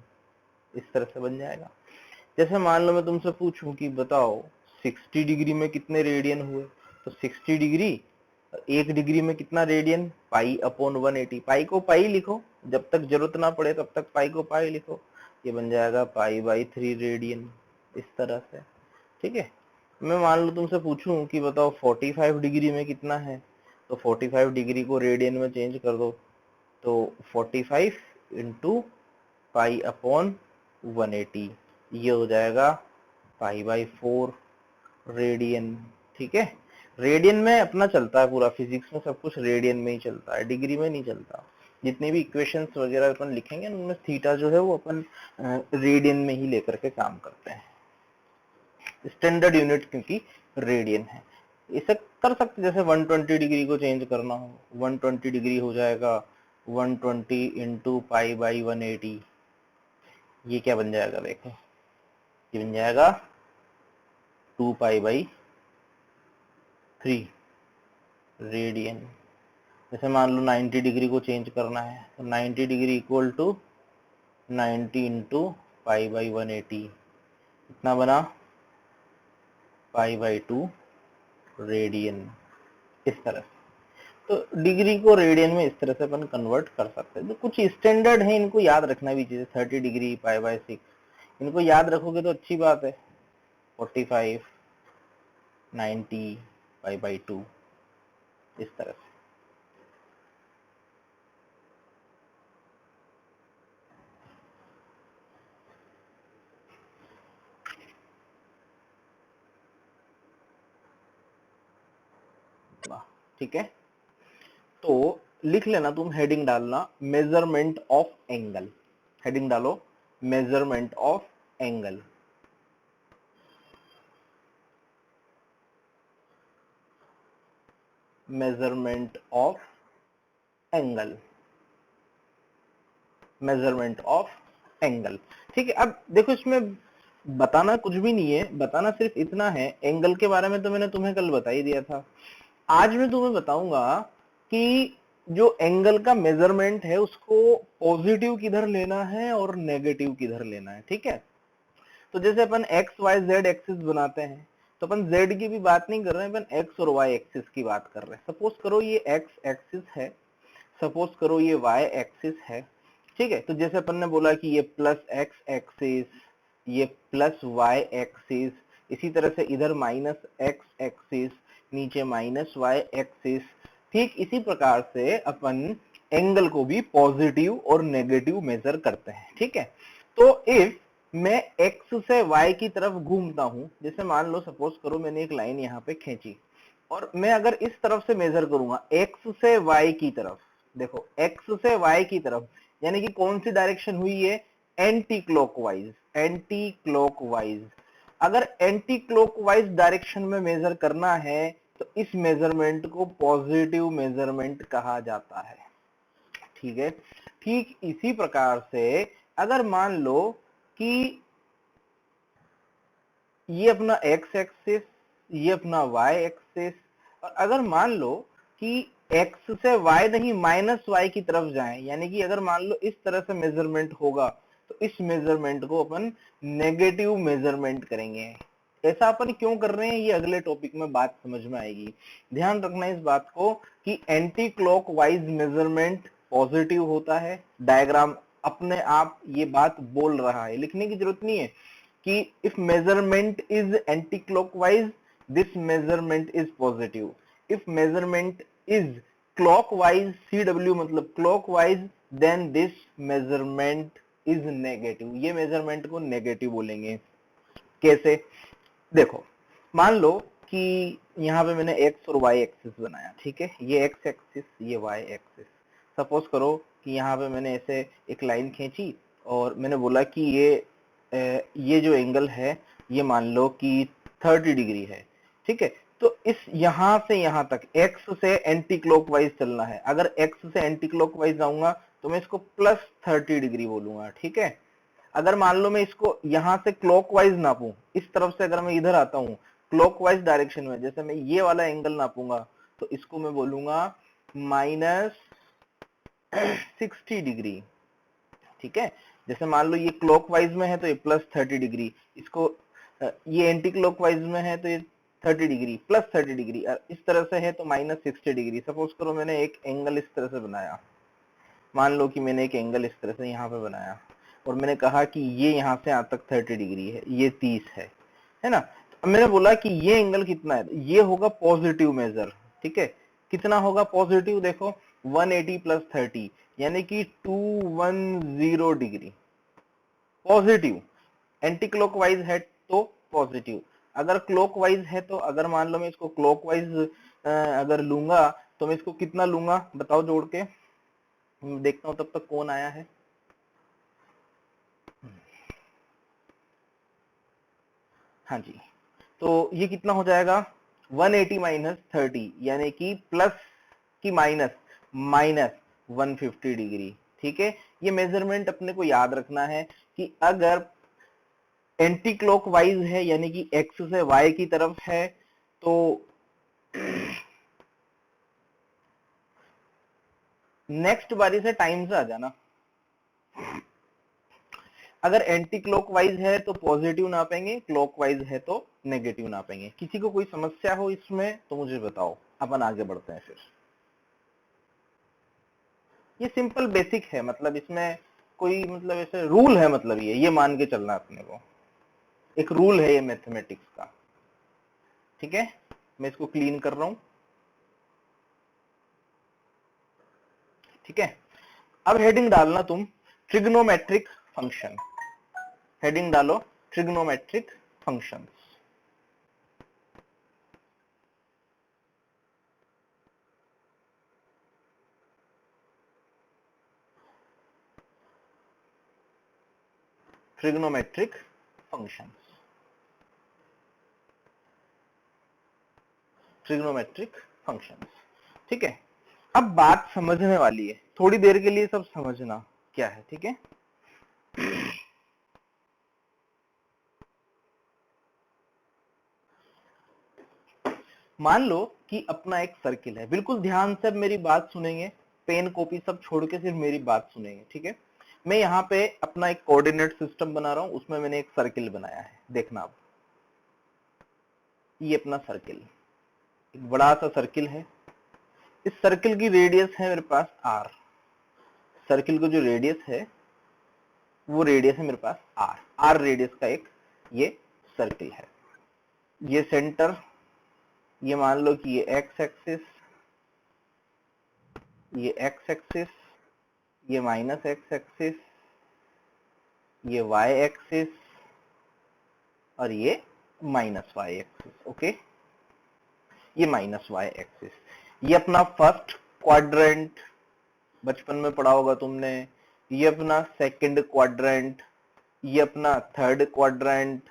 इस तरह से बन जाएगा। जैसे मान लो मैं तुमसे पूछूं कि बताओ 60 डिग्री में कितने रेडियन हुए, तो 60 डिग्री 1 डिग्री में कितना रेडियन, पाई अपॉन 180, पाई को पाई लिखो, जब तक जरूरत ना पड़े तब तक पाई को पाई लिखो, ये बन जाएगा पाई बाई 3 रेडियन, इस तरह से, ठीक है। मैं मान लो तुमसे पूछूं कि बताओ 45 डिग्री में कितना है, तो 45 डिग्री को रेडियन में चेंज कर दो, तो 45 इंटू पाई अपॉन 180, ये हो जाएगा पाई बाई 4 रेडियन, ठीक है। रेडियन में अपना चलता है पूरा, फिजिक्स में सब कुछ रेडियन में ही चलता है, डिग्री में नहीं चलता। जितनी भी इक्वेशंस वगैरह अपन लिखेंगे उनमें थीटा जो है वो अपन रेडियन में ही लेकर के काम करते हैं, स्टैंडर्ड यूनिट क्योंकि रेडियन है। इसे कर सकते, जैसे 120 डिग्री को चेंज करना हो, 120 डिग्री हो जाएगा 120 इंटू पाई बाई 180, ये क्या बन जाएगा, देखो ये बन जाएगा 2 पाई बाई 3 रेडियन। जैसे मान लो 90 डिग्री को चेंज करना है, तो 90 degree equal to 90 into pi by 180, कितना बना, पाई बाई 2 रेडियन, इस तरह से। तो डिग्री को रेडियन में इस तरह से अपन कन्वर्ट कर सकते हैं। तो कुछ स्टैंडर्ड है, इनको याद रखना भी चाहिए, 30 डिग्री, पाई बाई 6, इनको याद रखोगे तो अच्छी बात है। 45, 90, पाई बाई 2, इस तरह से। ठीक है, तो लिख लेना तुम, हेडिंग डालना मेजरमेंट ऑफ एंगल, हेडिंग डालो measurement of angle. Measurement of angle, measurement of angle, ठीक है। अब देखो इसमें बताना कुछ भी नहीं है, बताना सिर्फ इतना है, एंगल के बारे में तो मैंने तुम्हें कल बता ही दिया था। आज मैं तुम्हें बताऊंगा कि जो एंगल का मेजरमेंट है उसको पॉजिटिव किधर लेना है और नेगेटिव किधर लेना है, ठीक है। तो जैसे अपन एक्स वाई जेड एक्सिस बनाते हैं, तो अपन जेड की भी बात नहीं कर रहे हैं, अपन एक्स और वाई एक्सिस की बात कर रहे हैं। सपोज करो ये एक्स एक्सिस है, सपोज करो ये वाई एक्सिस है, ठीक है। तो जैसे अपन ने बोला कि ये प्लस एक्स एक्सिस, ये प्लस वाई एक्सिस, इसी तरह से इधर माइनस एक्स एक्सिस, नीचे माइनस वाई एक्सिस, ठीक इसी प्रकार से अपन एंगल को भी पॉजिटिव और नेगेटिव मेजर करते हैं, ठीक है। तो इफ मैं x से y की तरफ घूमता हूं, जैसे मान लो सपोज करो मैंने एक लाइन यहाँ पे खींची और मैं अगर इस तरफ से मेजर करूंगा x से y की तरफ, देखो x से y की तरफ, यानी कि कौन सी डायरेक्शन हुई है, एंटी क्लॉकवाइज, एंटी क्लॉकवाइज। अगर एंटी क्लॉकवाइज डायरेक्शन में मेजर करना है तो इस मेजरमेंट को पॉजिटिव मेजरमेंट कहा जाता है, ठीक है। ठीक इसी प्रकार से अगर मान लो कि ये अपना x एक्सिस, ये अपना y एक्सिस, और अगर मान लो कि x से y नहीं माइनस y की तरफ जाएं, यानी कि अगर मान लो इस तरह से मेजरमेंट होगा तो इस मेजरमेंट को अपन नेगेटिव मेजरमेंट करेंगे। ऐसा अपन क्यों कर रहे हैं ये अगले टॉपिक में बात समझ में आएगी। ध्यान रखना इस बात को कि एंटी क्लॉकवाइज मेजरमेंट पॉजिटिव होता है। डायग्राम अपने आप ये बात बोल रहा है, लिखने की जरूरत नहीं है कि if measurement is anticlockwise this measurement is positive, if measurement is clockwise CW मतलब clockwise then this measurement is negative, ये मेजरमेंट को नेगेटिव बोलेंगे। कैसे? देखो, मान लो कि यहाँ पे मैंने x और y एक्सिस बनाया, ठीक है, ये x एक्सिस ये y एक्सिस। सपोज करो कि यहाँ पे मैंने ऐसे एक लाइन खींची और मैंने बोला कि ये जो एंगल है ये मान लो कि 30 डिग्री है, ठीक है। तो इस यहाँ से यहाँ तक x से एंटी क्लॉकवाइज चलना है। अगर x से एंटी क्लॉकवाइज जाऊंगा तो मैं इसको +30 डिग्री बोलूंगा, ठीक है। अगर मान लो मैं इसको यहां से क्लॉकवाइज नापूं, इस तरफ से अगर मैं इधर आता हूं क्लॉकवाइज डायरेक्शन में, जैसे मैं ये वाला एंगल नापूंगा तो इसको मैं बोलूंगा -60 डिग्री, ठीक है। जैसे मान लो ये क्लॉकवाइज में है तो ये +30 डिग्री, इसको ये एंटी क्लॉकवाइज में है तो ये 30 डिग्री +30 डिग्री, इस तरह से है तो -60 डिग्री। सपोज करो मैंने एक एंगल इस तरह से बनाया, मान लो कि मैंने एक एंगल इस तरह से यहाँ पे बनाया और मैंने कहा कि ये यहाँ से यहाँ तक 30 डिग्री है, ये 30 है ना। तो मैंने बोला कि ये एंगल कितना है, ये होगा पॉजिटिव मेजर, ठीक है। कितना होगा पॉजिटिव? देखो 180 + 30 यानी कि 210 डिग्री पॉजिटिव। एंटी क्लॉकवाइज है तो पॉजिटिव, अगर क्लॉकवाइज है तो अगर मान लो मैं इसको क्लॉकवाइज अगर लूंगा तो मैं इसको कितना लूंगा बताओ जोड़ के, देखता हूं तब तक कौन आया है। हाँ जी, तो ये कितना हो जाएगा 180 - 30 यानी कि प्लस की माइनस -150 डिग्री, ठीक है। ये मेजरमेंट अपने को याद रखना है कि अगर एंटी क्लॉकवाइज है यानी कि x से y की तरफ है तो नेक्स्ट बारी से टाइम से आ जाना। अगर एंटी क्लॉकवाइज है तो पॉजिटिव नापेंगे, क्लॉकवाइज है तो नेगेटिव नापेंगे। किसी को कोई समस्या हो इसमें तो मुझे बताओ, अपन आगे बढ़ते हैं। फिर ये सिंपल बेसिक है, मतलब इसमें कोई मतलब ऐसे रूल है, मतलब ये मान के चलना अपने को, एक रूल है ये मैथमेटिक्स का, ठीक है। मैं इसको क्लीन कर रहा हूं, ठीक है। अब हेडिंग डालना तुम ट्रिग्नोमेट्रिक फंक्शन, हेडिंग डालो trigonometric functions. Trigonometric functions, trigonometric functions, ठीक है। अब बात समझने वाली है, थोड़ी देर के लिए सब समझना क्या है, ठीक है। मान लो कि अपना एक सर्किल है, बिल्कुल ध्यान से अब मेरी बात सुनेंगे, पेन कॉपी सब छोड़ के सिर्फ मेरी बात सुनेंगे, ठीक है। मैं यहाँ पे अपना एक कोऑर्डिनेट सिस्टम बना रहा हूं, उसमें मैंने एक सर्किल बनाया है, देखना अब ये अपना सर्किल, एक बड़ा सा सर्किल है। इस सर्किल की रेडियस है मेरे पास r, सर्किल को जो रेडियस है वो रेडियस है मेरे पास r रेडियस का एक ये सर्किल है। ये सेंटर, ये मान लो कि ये x एक्सिस, ये x एक्सिस, ये -x एक्सिस, ये y एक्सिस और ये -y एक्सिस, ओके। ये -y एक्सिस, ये अपना फर्स्ट क्वाड्रेंट, बचपन में पढ़ा होगा तुमने। ये अपना सेकंड क्वाड्रेंट, ये अपना थर्ड क्वाड्रेंट,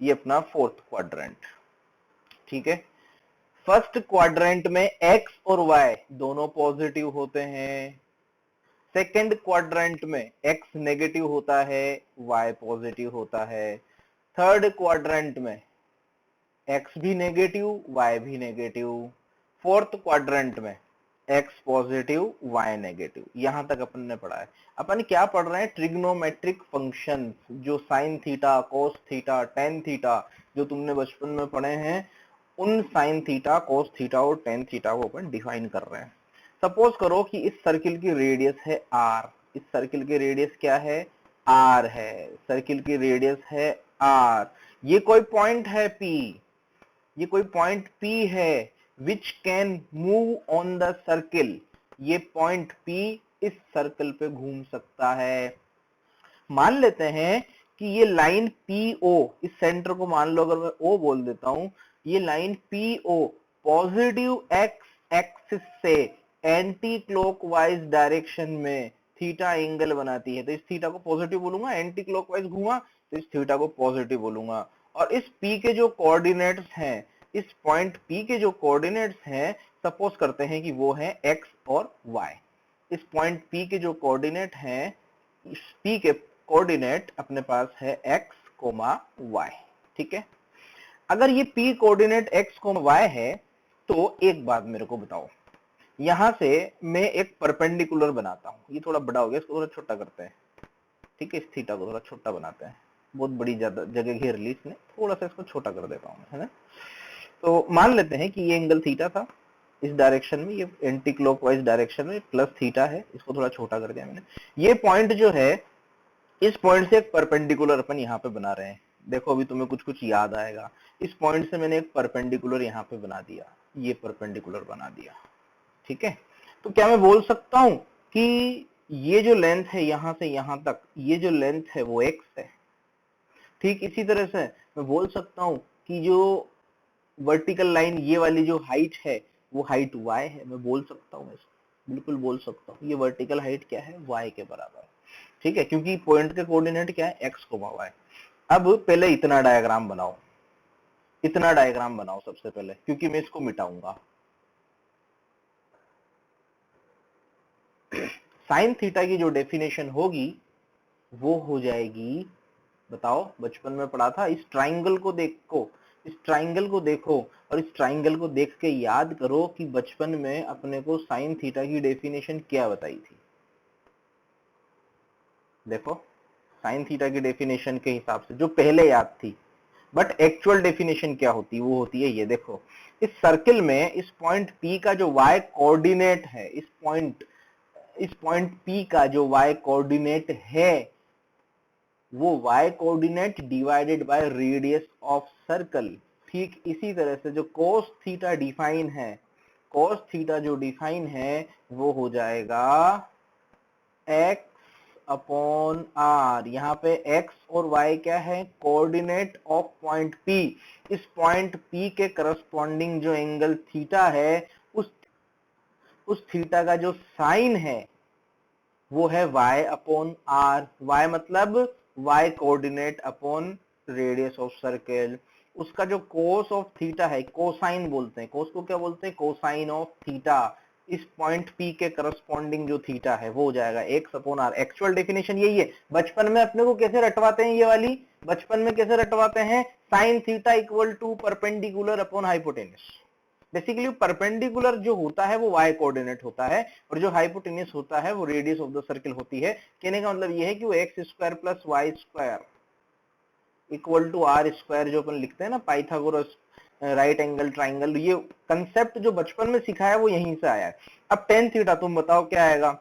ये अपना फोर्थ क्वाड्रेंट, ठीक है। फर्स्ट क्वाड्रेंट में x और y दोनों पॉजिटिव होते हैं, सेकंड क्वाड्रेंट में x नेगेटिव होता है, y पॉजिटिव होता है, थर्ड क्वाड्रेंट में x भी नेगेटिव y भी नेगेटिव, फोर्थ क्वाड्रेंट में x पॉजिटिव y नेगेटिव। यहां तक अपन ने पढ़ा है। अपन क्या पढ़ रहे हैं? ट्रिग्नोमेट्रिक फंक्शंस, जो sine theta, cos theta, tan theta जो तुमने बचपन में पढ़े हैं, उन साइन थीटा, कोस थीटा और टेन थीटा को अपन डिफाइन कर रहे हैं। सपोज करो कि इस सर्किल की रेडियस है आर, इस सर्किल की रेडियस क्या है, आर है, सर्किल की रेडियस है आर, ये कोई पॉइंट है पी, ये कोई पॉइंट पी है which can move on the circle, ये पॉइंट पी इस सर्कल पे घूम सकता है। मान लेते हैं कि ये लाइन पीओ, इस सेंटर को मान लो अगर मैं ओ बोल देता हूं, ये line PO positive x axis से एंटी क्लॉकवाइज डायरेक्शन में थीटा एंगल बनाती है, तो इस थीटा को पॉजिटिव बोलूंगा, एंटी क्लॉकवाइज घूमा तो इस थीटा को पॉजिटिव बोलूंगा। और इस पी के जो कोऑर्डिनेट्स हैं, इस पॉइंट पी के जो कोऑर्डिनेट्स हैं, सपोज करते हैं कि वो है एक्स और वाई। इस पॉइंट पी के जो कोऑर्डिनेट हैं, इस पी के कोऑर्डिनेट अपने पास है x, y, ठीक है। अगर ये p कोऑर्डिनेट x, y है तो एक बात मेरे को बताओ, यहां से मैं एक परपेंडिकुलर बनाता हूं, ये थोड़ा बड़ा हो गया, इसको थोड़ा छोटा करते हैं, ठीक है, इस थीटा को थोड़ा छोटा बनाते हैं, बहुत बड़ी ज्यादा जगह घेर ली इसने, थोड़ा सा इसको छोटा कर देता हूं, है ना। तो मान लेते हैं कि ये एंगल थीटा था, इस डायरेक्शन में, ये एंटी क्लॉकवाइज डायरेक्शन में प्लस थीटा है, इसको थोड़ा छोटा कर दिया मैंने। ये पॉइंट जो है, इस पॉइंट से एक परपेंडिकुलर अपन यहाँ पे बना रहे हैं, देखो अभी तुम्हें कुछ कुछ याद आएगा। इस पॉइंट से मैंने एक परपेंडिकुलर यहाँ पे बना दिया, ये परपेंडिकुलर बना दिया, ठीक है। तो क्या मैं बोल सकता हूं कि ये जो लेंथ है यहां से यहां तक, ये जो लेंथ है वो x है। ठीक इसी तरह से मैं बोल सकता हूं कि जो वर्टिकल लाइन ये वाली जो हाइट है वो हाइट y है, मैं बोल सकता हूँ इसको, बिल्कुल बोल सकता हूँ, ये वर्टिकल हाइट क्या है, y के बराबर है, ठीक है, क्योंकि पॉइंट के कोऑर्डिनेट क्या है, x, y। अब पहले इतना डायग्राम बनाओ, इतना डायग्राम बनाओ सबसे पहले, क्योंकि मैं इसको मिटाऊंगा। साइन थीटा की जो डेफिनेशन होगी वो हो जाएगी, बताओ, बचपन में पढ़ा था, इस ट्राइंगल को देखो, इस ट्राइंगल को देखो और इस ट्राइंगल को देख के याद करो कि बचपन में अपने को साइन थीटा की डेफिनेशन क्या बताई थी। देखो साइन थीटा की डेफिनेशन के हिसाब से जो पहले याद थी, बट एक्चुअल डेफिनेशन क्या होती है, वो होती है ये देखो, इस सर्किल में इस पॉइंट P का जो y कोऑर्डिनेट है, इस पॉइंट P का जो y कोऑर्डिनेट है वो y coordinate divided by radius of circle. ठीक इसी तरह से जो cos थीटा डिफाइन है, cos थीटा जो डिफाइन है वो हो जाएगा x अपॉन r। यहाँ पे x और y क्या है, कोऑर्डिनेट ऑफ पॉइंट P। इस पॉइंट P के करस्पॉन्डिंग जो एंगल थीटा है, उस थीटा का जो साइन है वो है y अपॉन r। y मतलब y coordinate upon radius of circle. उसका जो कोस ऑफ थीटा है, कोसाइन बोलते हैं, कोस को क्या बोलते हैं, कोसाइन ऑफ थीटा। इस पॉइंट P के करस्पॉन्डिंग जो थीटा है वो हो जाएगा x upon r। Actual definition यही है। बचपन में अपने को कैसे रटवाते हैं, ये वाली बचपन में कैसे रटवाते हैं, sine theta equal to perpendicular upon hypotenuse. Basically perpendicular जो होता है वो y कोऑर्डिनेट होता है और जो हाइपोटेन्यूस होता है वो रेडियस ऑफ द सर्कल होती है। कहने का मतलब ये है कि वो x square plus y square equal to r square, जो अपन लिखते हैं ना पाइथागोरस राइट एंगल ट्राइंगल, ये कंसेप्ट जो बचपन में सिखाया वो यहीं से आया है। अब टेन थीटा तुम बताओ क्या आएगा,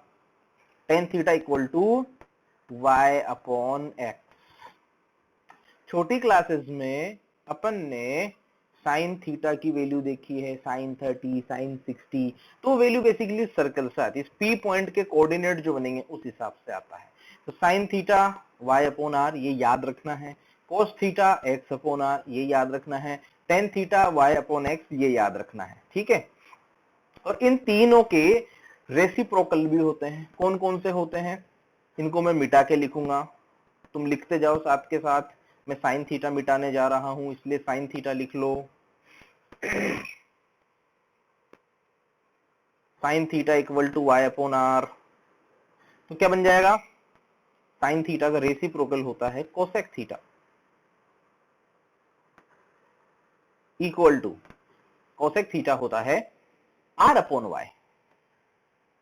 tan theta equal to Y upon x. छोटी क्लासेस में अपन ने साइन थीटा की वैल्यू देखी है, साइन 30, साइन 60, तो वैल्यू बेसिकली सर्कल से आती है, पी पॉइंट के कोऑर्डिनेट जो बनेंगे उस हिसाब से आता है। तो sine theta y upon r ये याद रखना है, cos theta x upon r ये याद रखना है, tan theta y upon x ये याद रखना है, ठीक है। और इन तीनों के रेसिप्रोकल भी होते हैं। कौन कौन से होते हैं, इनको मैं मिटा के लिखूंगा, तुम लिखते जाओ साथ के साथ। मैं साइन थीटा मिटाने जा रहा हूं, इसलिए साइन थीटा लिख लो। Sine theta equal to Y upon are, तो क्या बन जाएगा, साइन थीटा का रेसिप्रोकल होता है cosec theta equal to, cosec theta होता है आर अपॉन वाई,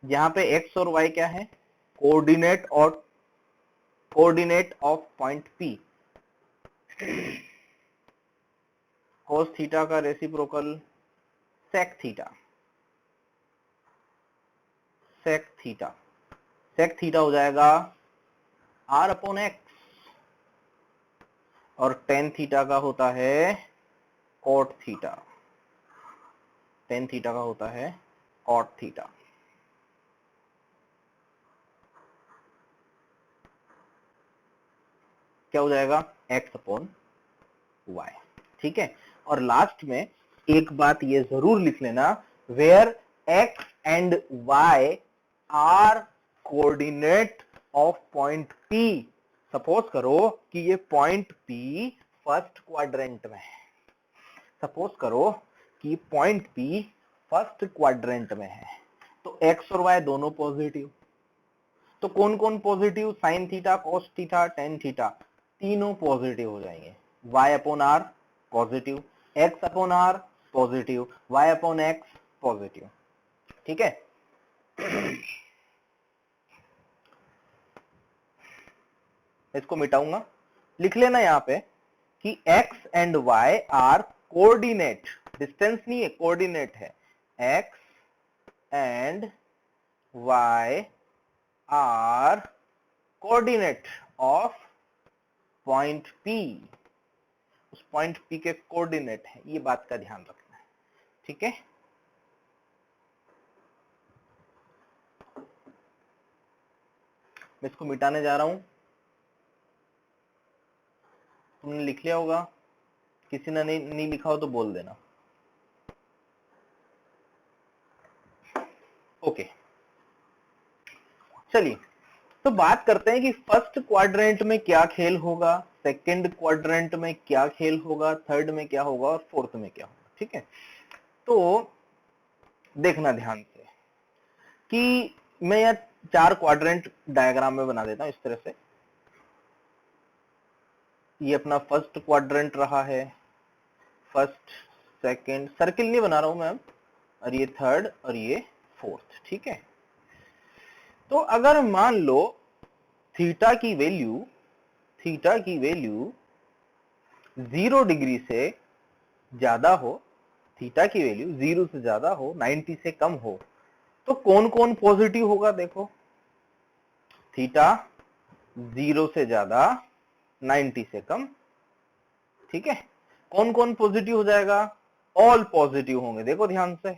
जहां पे एक्स और वाई क्या है, coordinate of point P. Cos theta का reciprocal sec theta, sec theta हो जाएगा r अपॉन x, और टेन थीटा का होता है कॉट थीटा, टेन थीटा का होता है कॉट थीटा। क्या हो जाएगा, x अपॉन y। ठीक है, और लास्ट में एक बात ये जरूर लिख लेना, where x and y are coordinate of point P। Suppose करो कि ये पॉइंट P फर्स्ट क्वाड्रेंट में है, सपोज करो कि पॉइंट P फर्स्ट क्वाड्रेंट में है, तो x और y दोनों पॉजिटिव। तो कौन कौन positive, sign theta, cos theta, tan theta, तीनों पॉजिटिव हो जाएंगे। y upon r positive, x upon r positive, y upon x positive. ठीक है, इसको मिटाऊंगा, लिख लेना यहां पे कि x and y are coordinate, distance नहीं है, कोऑर्डिनेट है। x and y are coordinate of point P, उस पॉइंट P के कोऑर्डिनेट है, ये बात का ध्यान रखना है। ठीक है, मैं इसको मिटाने जा रहा हूं, तुमने लिख लिया होगा, किसी ने नहीं लिखा हो तो बोल देना। ओके, चलिए तो बात करते हैं कि फर्स्ट क्वाड्रेंट में क्या खेल होगा, सेकंड क्वाड्रेंट में क्या खेल होगा, थर्ड में क्या होगा और फोर्थ में क्या होगा। ठीक है, तो देखना ध्यान से कि मैं यहाँ 4 क्वाड्रेंट डायग्राम में बना देता हूं इस तरह से। ये अपना फर्स्ट क्वाड्रेंट रहा है, फर्स्ट सेकंड, सर्किल नहीं बना रहा हूं मैं अब, और ये थर्ड और ये फोर्थ। ठीक है, तो अगर मान लो थीटा की वैल्यू 0 डिग्री से ज्यादा हो, थीटा की वैल्यू 0 से ज्यादा हो, 90 से कम हो, तो कौन कौन पॉजिटिव होगा। देखो, थीटा 0 से ज्यादा, 90 से कम। ठीक है, कौन कौन पॉजिटिव हो जाएगा, ऑल पॉजिटिव होंगे। देखो ध्यान से,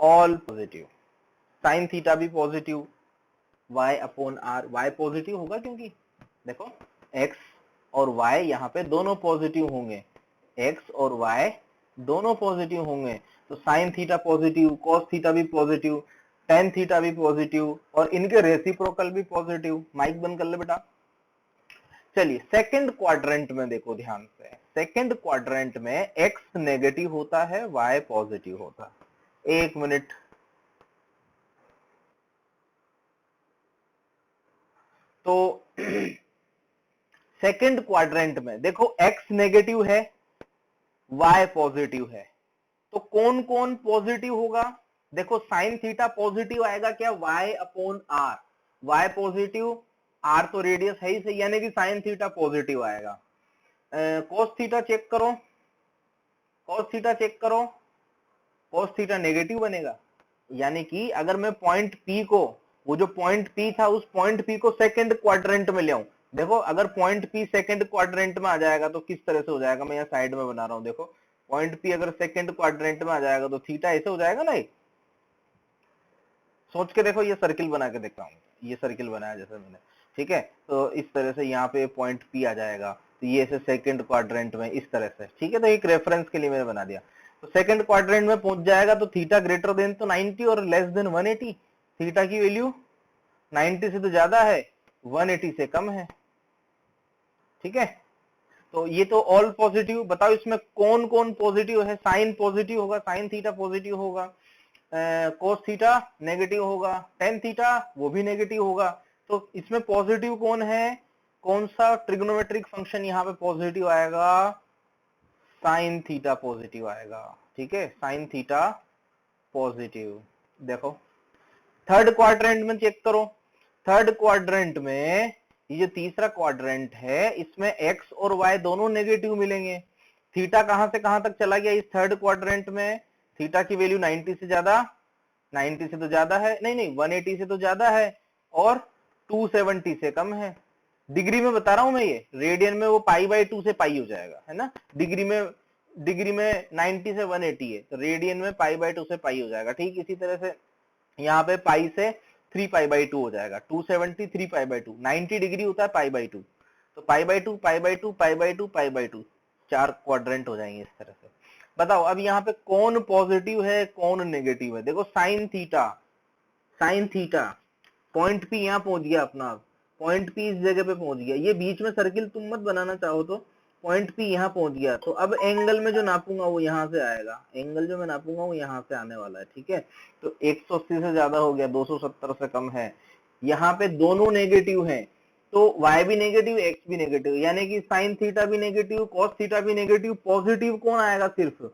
ऑल पॉजिटिव, साइन थीटा भी positive, y upon r, y positive होगा क्योंकि देखो x और y यहाँ पे दोनों पॉजिटिव होंगे, x और y दोनों पॉजिटिव होंगे, तो sine theta positive, cos theta भी पॉजिटिव, टेन थीटा भी पॉजिटिव, और इनके रेसिप्रोकल भी पॉजिटिव। माइक बंद कर ले बेटा। चलिए सेकंड क्वाड्रेंट में देखो ध्यान से, सेकंड क्वाड्रेंट में x नेगेटिव होता है, y पॉजिटिव होता है। एक मिनट, तो सेकंड क्वाड्रेंट में देखो x नेगेटिव है, y पॉजिटिव है, तो कौन कौन पॉजिटिव होगा। देखो साइन थीटा पॉजिटिव आएगा क्या, y upon r, y positive, r तो रेडियस है ही सही, यानी कि साइन थीटा पॉजिटिव आएगा। कॉस थीटा चेक करो, कॉस थीटा चेक करो, कॉस थीटा नेगेटिव बनेगा, यानी कि अगर मैं पॉइंट P को, वो जो पॉइंट P था उस पॉइंट P को सेकंड क्वाड्रेंट में ले आऊं, देखो अगर पॉइंट P सेकंड क्वाड्रेंट में आ जाएगा तो किस तरह से हो जाएगा, मैं यहाँ साइड में बना रहा हूं। देखो पॉइंट P अगर सेकंड क्वाड्रेंट में आ जाएगा तो थीटा ऐसे हो जाएगा ना, सोच के देखो, ये सर्किल बना के देखता हूँ, ये सर्किल बनाया जैसे मैंने। ठीक है, तो इस तरह से यहाँ पे पॉइंट P आ जाएगा, तो ये ऐसे सेकंड क्वाड्रेंट में इस तरह से। ठीक है, तो एक रेफरेंस के लिए मैंने बना दिया। तो सेकंड क्वाड्रेंट में पहुंच जाएगा तो थीटा ग्रेटर देन तो 90 और लेस देन 180, थीटा की वैल्यू 90 से तो ज्यादा है, 180 से कम है। ठीक है, तो ये तो ऑल पॉजिटिव। बताओ इसमें कौन कौन पॉजिटिव है, साइन पॉजिटिव होगा, साइन थीटा पॉजिटिव होगा, कोस थीटा नेगेटिव होगा, टेन थीटा वो भी नेगेटिव होगा। तो इसमें पॉजिटिव कौन है, कौन सा ट्रिग्नोमेट्रिक फंक्शन यहाँ पे पॉजिटिव आएगा, साइन थीटा पॉजिटिव आएगा। ठीक है, साइन थीटा पॉजिटिव। देखो थर्ड क्वाड्रेंट में चेक करो, थर्ड क्वाड्रेंट में ये जो तीसरा क्वाड्रेंट है इसमें x और y दोनों नेगेटिव मिलेंगे। थीटा कहां से कहां तक चला गया इस थर्ड क्वाड्रेंट में, थीटा की वैल्यू 90 से ज्यादा, 90 से तो ज्यादा है, नहीं 180 से तो ज्यादा है और 270 से कम है। डिग्री में बता रहा हूं मैं, ये रेडियन में वो π/2 से पाई हो जाएगा, है ना। डिग्री में 90 से 180 है, तो रेडियन में π/2 से पाई हो जाएगा। ठीक इसी तरह से यहाँ पे पाई से 3π/2 हो जाएगा, 270 3π/2, 90 डिग्री होता है π/2, तो π/2 π/2 π/2 π/2, 4 क्वाड्रेंट हो जाएंगे इस तरह से। बताओ अब यहाँ पे कौन पॉजिटिव है कौन नेगेटिव है। देखो साइन थीटा पॉइंट पी यहाँ पहुंच गया अपना, पॉइंट पी इस जगह पे पहुंच गया। ये बीच में सर्किल तुम मत बनाना चाहो तो पॉइंट पी यहाँ पहुंच गया, तो अब एंगल में जो नापूंगा वो यहाँ से आएगा, एंगल जो मैं नापूंगा वो यहाँ से आने वाला है। ठीक है, तो 180 से ज्यादा हो गया, 270 से कम है। यहाँ पे दोनों नेगेटिव हैं, तो y भी नेगेटिव x भी नेगेटिव, यानी कि साइन थीटा भी नेगेटिव कॉस थीटा भी नेगेटिव। पॉजिटिव कौन आएगा, सिर्फ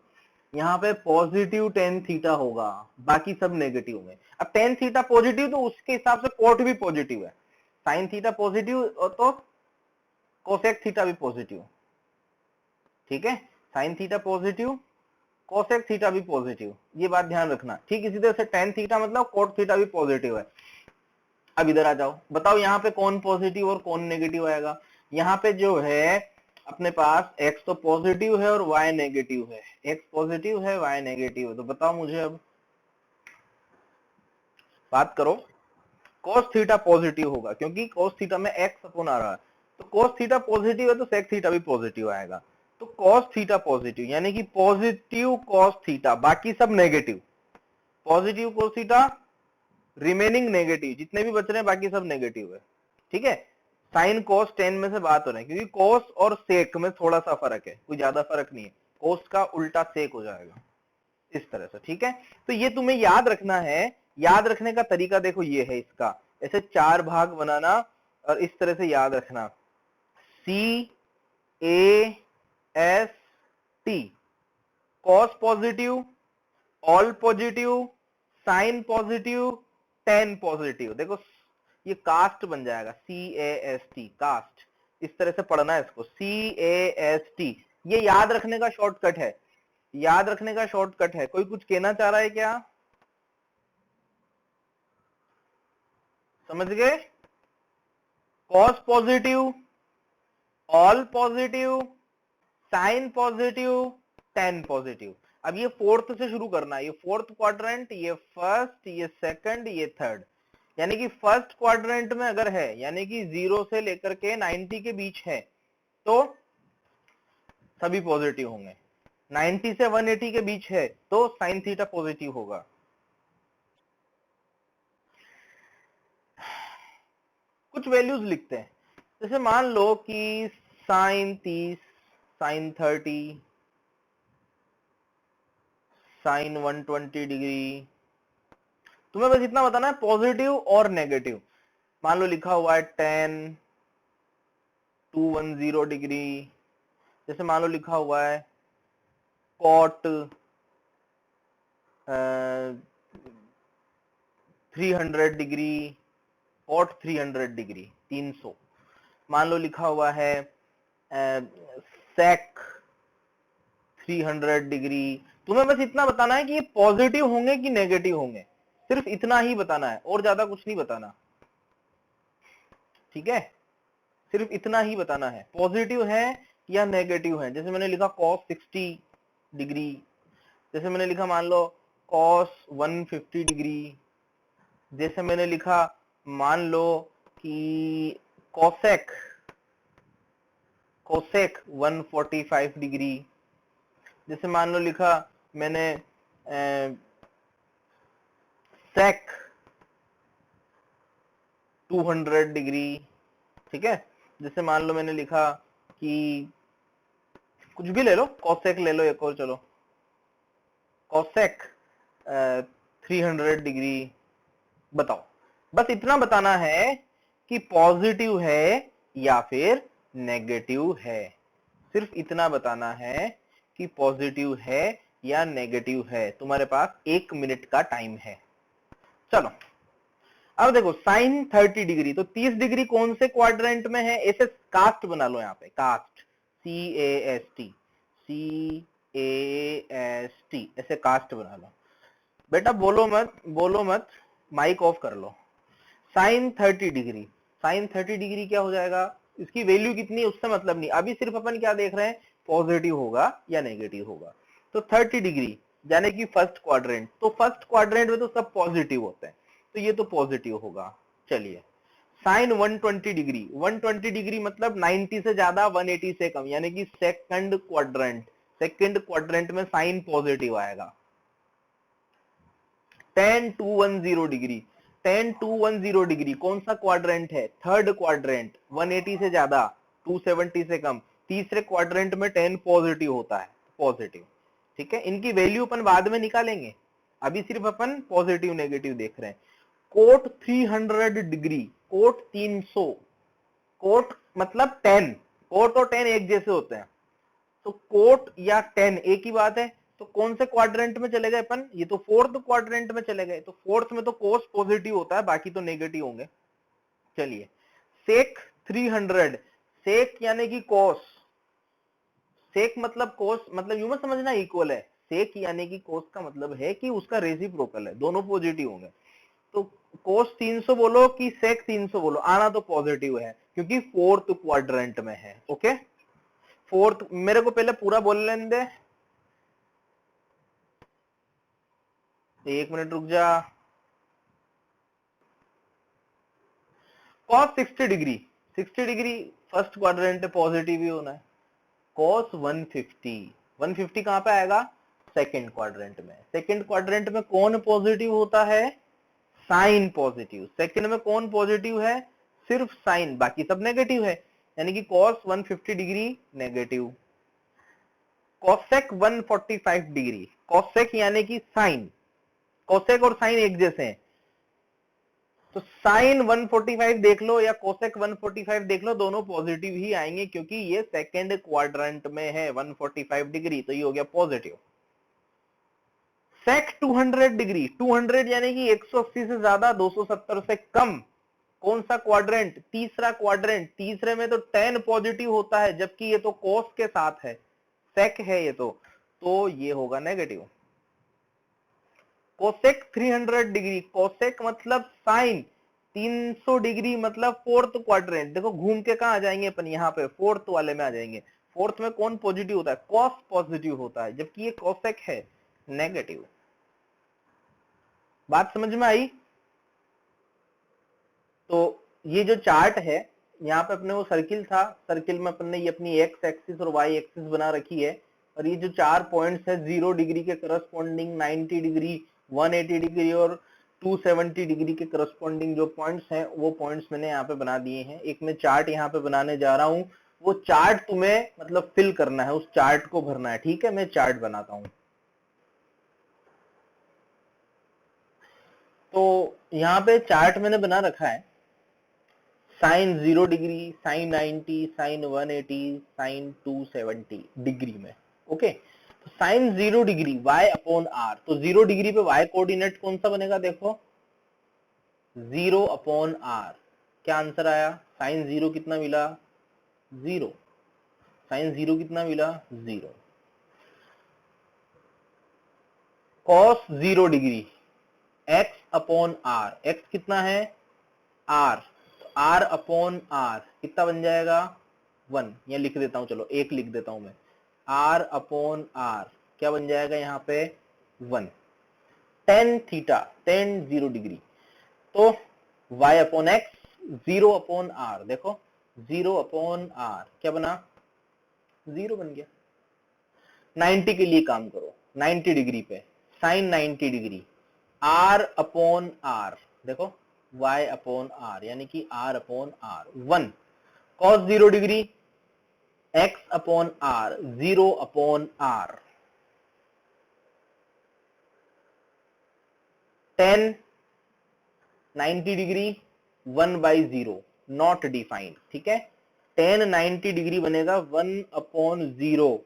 यहाँ पे पॉजिटिव टेन थीटा होगा, बाकी सब नेगेटिव में। अब टेन थीटा पॉजिटिव तो उसके हिसाब से कॉट भी पॉजिटिव है, साइन थीटा पॉजिटिव तो कोसेक थीटा भी पॉजिटिव। ठीक है, sine theta positive cosec theta भी पॉजिटिव, ये बात ध्यान रखना। ठीक इसी तरह से टेन थीटा मतलब कोट थीटा भी पॉजिटिव है। अब इधर आ जाओ, बताओ यहाँ पे कौन पॉजिटिव और कौन नेगेटिव आएगा। यहाँ पे जो है अपने पास x तो पॉजिटिव है और y नेगेटिव है, x पॉजिटिव है y नेगेटिव है। तो बताओ मुझे, अब बात करो, cos थीटा पॉजिटिव होगा क्योंकि cos थीटा में x अपॉन आ रहा है, तो cos थीटा पॉजिटिव है तो sec थीटा भी पॉजिटिव आएगा। तो cos थीटा पॉजिटिव यानी कि पॉजिटिव cos थीटा, बाकी सब negative. Positive cos theta, remaining negative, जितने भी बच रहे हैं बाकी सब नेगेटिव है। ठीक है, साइन कोस टेन में से बात हो रही है क्योंकि कोस और सेक में थोड़ा सा फर्क है, कोई ज्यादा फर्क नहीं है, कोस का उल्टा सेक हो जाएगा इस तरह से। ठीक है, तो ये तुम्हें याद रखना है। याद रखने का तरीका देखो ये है इसका, ऐसे 4 भाग बनाना और इस तरह से याद रखना, CAST, cos positive, all positive, sine positive, tan positive. देखो ये कास्ट बन जाएगा, CAST, कास्ट, इस तरह से पढ़ना है इसको, CAST। ये याद रखने का शॉर्टकट है, याद रखने का शॉर्टकट है। कोई कुछ कहना चाह रहा है क्या, समझ गए। Cos positive, all positive, sine positive, tan positive. अब ये फोर्थ से शुरू करना है, ये फोर्थ क्वाड्रेंट, ये फर्स्ट, ये सेकंड, ये थर्ड। यानी कि फर्स्ट क्वाड्रेंट में अगर है, यानी कि 0 से लेकर के 90 के बीच है, तो सभी पॉजिटिव होंगे। 90 से 180 के बीच है तो साइन थीटा पॉजिटिव होगा। कुछ वैल्यूज लिखते हैं, जैसे मान लो कि साइन 30, साइन 30, साइन 120 डिग्री। तुम्हें बस इतना बताना है पॉजिटिव और नेगेटिव। मान लो लिखा हुआ है 10 210 डिग्री, जैसे मान लो लिखा हुआ है कॉट 300 डिग्री, कॉट 300 डिग्री 300। मान लो लिखा हुआ है सेक 300 डिग्री। तुम्हें बस इतना बताना है कि ये पॉजिटिव होंगे कि नेगेटिव होंगे, सिर्फ इतना ही बताना है और ज्यादा कुछ नहीं बताना। ठीक है, सिर्फ इतना ही बताना है, पॉजिटिव है या नेगेटिव है। जैसे मैंने लिखा cos 60 डिग्री, जैसे मैंने लिखा मान लो cos 150 डिग्री, जैसे मैंने लिखा मान लो कि cosec 145 डिग्री, जैसे मान लो लिखा मैंने sec 200 डिग्री। ठीक है, जैसे मान लो मैंने लिखा कि कुछ भी ले लो, cosec ले लो एक और, चलो cosec 300 डिग्री। बताओ, बस इतना बताना है कि पॉजिटिव है या फिर नेगेटिव है, सिर्फ इतना बताना है कि पॉजिटिव है या नेगेटिव है। तुम्हारे पास 1 मिनट का टाइम है। चलो अब देखो साइन 30 डिग्री, तो 30 डिग्री कौन से क्वाड्रेंट में है, ऐसे कास्ट बना लो यहाँ पे, कास्ट CAST, ऐसे कास्ट बना लो। बेटा बोलो मत, माइक ऑफ कर लो। साइन 30 डिग्री, साइन 30 डिग्री क्या हो जाएगा, इसकी वैल्यू कितनी है उससे मतलब नहीं, अभी सिर्फ अपन क्या देख रहे हैं, पॉजिटिव होगा या नेगेटिव होगा। तो 30 डिग्री यानी कि फर्स्ट क्वाड्रेंट, तो फर्स्ट क्वाड्रेंट में तो सब पॉजिटिव होते हैं, तो ये तो पॉजिटिव होगा। चलिए साइन 120 डिग्री, 120 डिग्री मतलब 90 से ज्यादा 180 से कम, यानी कि सेकंड क्वाड्रेंट में साइन पॉजिटिव आएगा। tan 210 डिग्री, tan 210 डिग्री कौन सा क्वाड्रेंट है, थर्ड क्वाड्रेंट, 180 से ज्यादा 270 से कम, तीसरे क्वाड्रेंट में tan पॉजिटिव होता है, पॉजिटिव। ठीक है, इनकी वैल्यू अपन बाद में निकालेंगे, अभी सिर्फ अपन पॉजिटिव नेगेटिव देख रहे हैं। कोट 300 डिग्री, कोट 300, कोट मतलब 10, कोट और 10 एक जैसे होते हैं, तो कोट या 10 एक ही बात है। तो कौन से क्वाड्रेंट में चले गए अपन, ये तो फोर्थ क्वाड्रेंट में चले गए, तो फोर्थ में तो कोस पॉजिटिव होता है, बाकी तो नेगेटिव होंगे। चलिए सेक 300, सेक यानी कि कोस, सेक मतलब कोस मतलब यूं मत समझना इक्वल है, सेक यानी कि कोस का मतलब है कि उसका रेसिप्रोकल है, दोनों पॉजिटिव होंगे। तो कोस 300 बोलो कि सेक 300 बोलो, आना तो पॉजिटिव है क्योंकि फोर्थ क्वाड्रेंट में है। ओके, फोर्थ, मेरे को पहले पूरा बोल लेने दे, एक मिनट रुक जा। cos 60 degree, 60 degree first quadrant positive ही होना है। cos 150, 150 कहां पे आएगा, सेकंड क्वाड्रेंट में। सेकंड क्वाड्रेंट में कौन पॉजिटिव होता है, साइन पॉजिटिव। सेकंड में कौन पॉजिटिव है, सिर्फ साइन, बाकी सब नेगेटिव है, यानी कि cos 150 degree negative. cosec 145 degree, cosec यानी कि साइन, cosec और साइन एक जैसे हैं, तो साइन 145 देख लो या कोसेक 145 देख लो, दोनों पॉजिटिव ही आएंगे क्योंकि ये सेकंड क्वाड्रेंट में है 145 डिग्री, तो ये हो गया पॉजिटिव। सेक 200 डिग्री, 200 यानी कि 180 से ज्यादा 270 से कम, कौन सा क्वाड्रेंट, तीसरा क्वाड्रेंट, तीसरे में तो 10 पॉजिटिव होता है, जबकि ये तो कोस के साथ है, सेक है ये तो ये होगा नेगेटिव। कोसेक 300 डिग्री, कोसेक मतलब साइन, 300 डिग्री मतलब फोर्थ क्वाड्रेंट, देखो घूम के कहां आ जाएंगे अपन, यहाँ पे फोर्थ वाले में आ जाएंगे। फोर्थ में कौन पॉजिटिव होता है, कॉस पॉजिटिव होता है, जबकि ये कोसेक है नेगेटिव। बात समझ में आई। तो ये जो चार्ट है, यहाँ पे अपने वो सर्किल था, सर्किल में अपन ने ये अपनी एक्स एक्सिस और वाई एक्सिस बना रखी है, और ये जो 4 पॉइंट्स है 0 डिग्री के करस्पॉन्डिंग, 90 डिग्री, 180 डिग्री और 270 डिग्री के करस्पॉन्डिंग जो पॉइंट्स हैं, वो पॉइंट्स मैंने यहाँ पे बना दिए हैं। एक मैं चार्ट यहाँ पे बनाने जा रहा हूँ, वो चार्ट तुम्हें मतलब फिल करना है, उस चार्ट को भरना है। ठीक है, मैं चार्ट बनाता हूँ। तो यहाँ पे चार्ट मैंने बना रखा है, sine 0 degree, sine 90, sine 180, sine 270 degree में। ओके, तो sine 0 degree y upon are, तो 0 डिग्री पे y कोऑर्डिनेट कौन सा बनेगा, देखो 0 अपॉन आर। क्या आंसर आया, साइन 0 कितना मिला, 0, साइन 0 कितना मिला, 0। Cos 0 degree x upon r, x कितना है, r, आर अपॉन आर कितना बन जाएगा, 1, या लिख देता हूं, चलो 1 लिख देता हूं मैं, आर अपॉन आर क्या बन जाएगा यहाँ पे, 1। टेन थीटा, टेन 0 डिग्री, तो y upon x 0 upon are, देखो 0 अपॉन आर क्या बना, 0 बन गया। 90 के लिए काम करो, 90 डिग्री पे sine 90 degree, r upon are, देखो y अपॉन आर यानी कि r upon r 1। cos 0 degree x upon r, 0 upon r, 10 90 degree 1/0 not defined. ठीक है, 10 90 डिग्री बनेगा 1/0,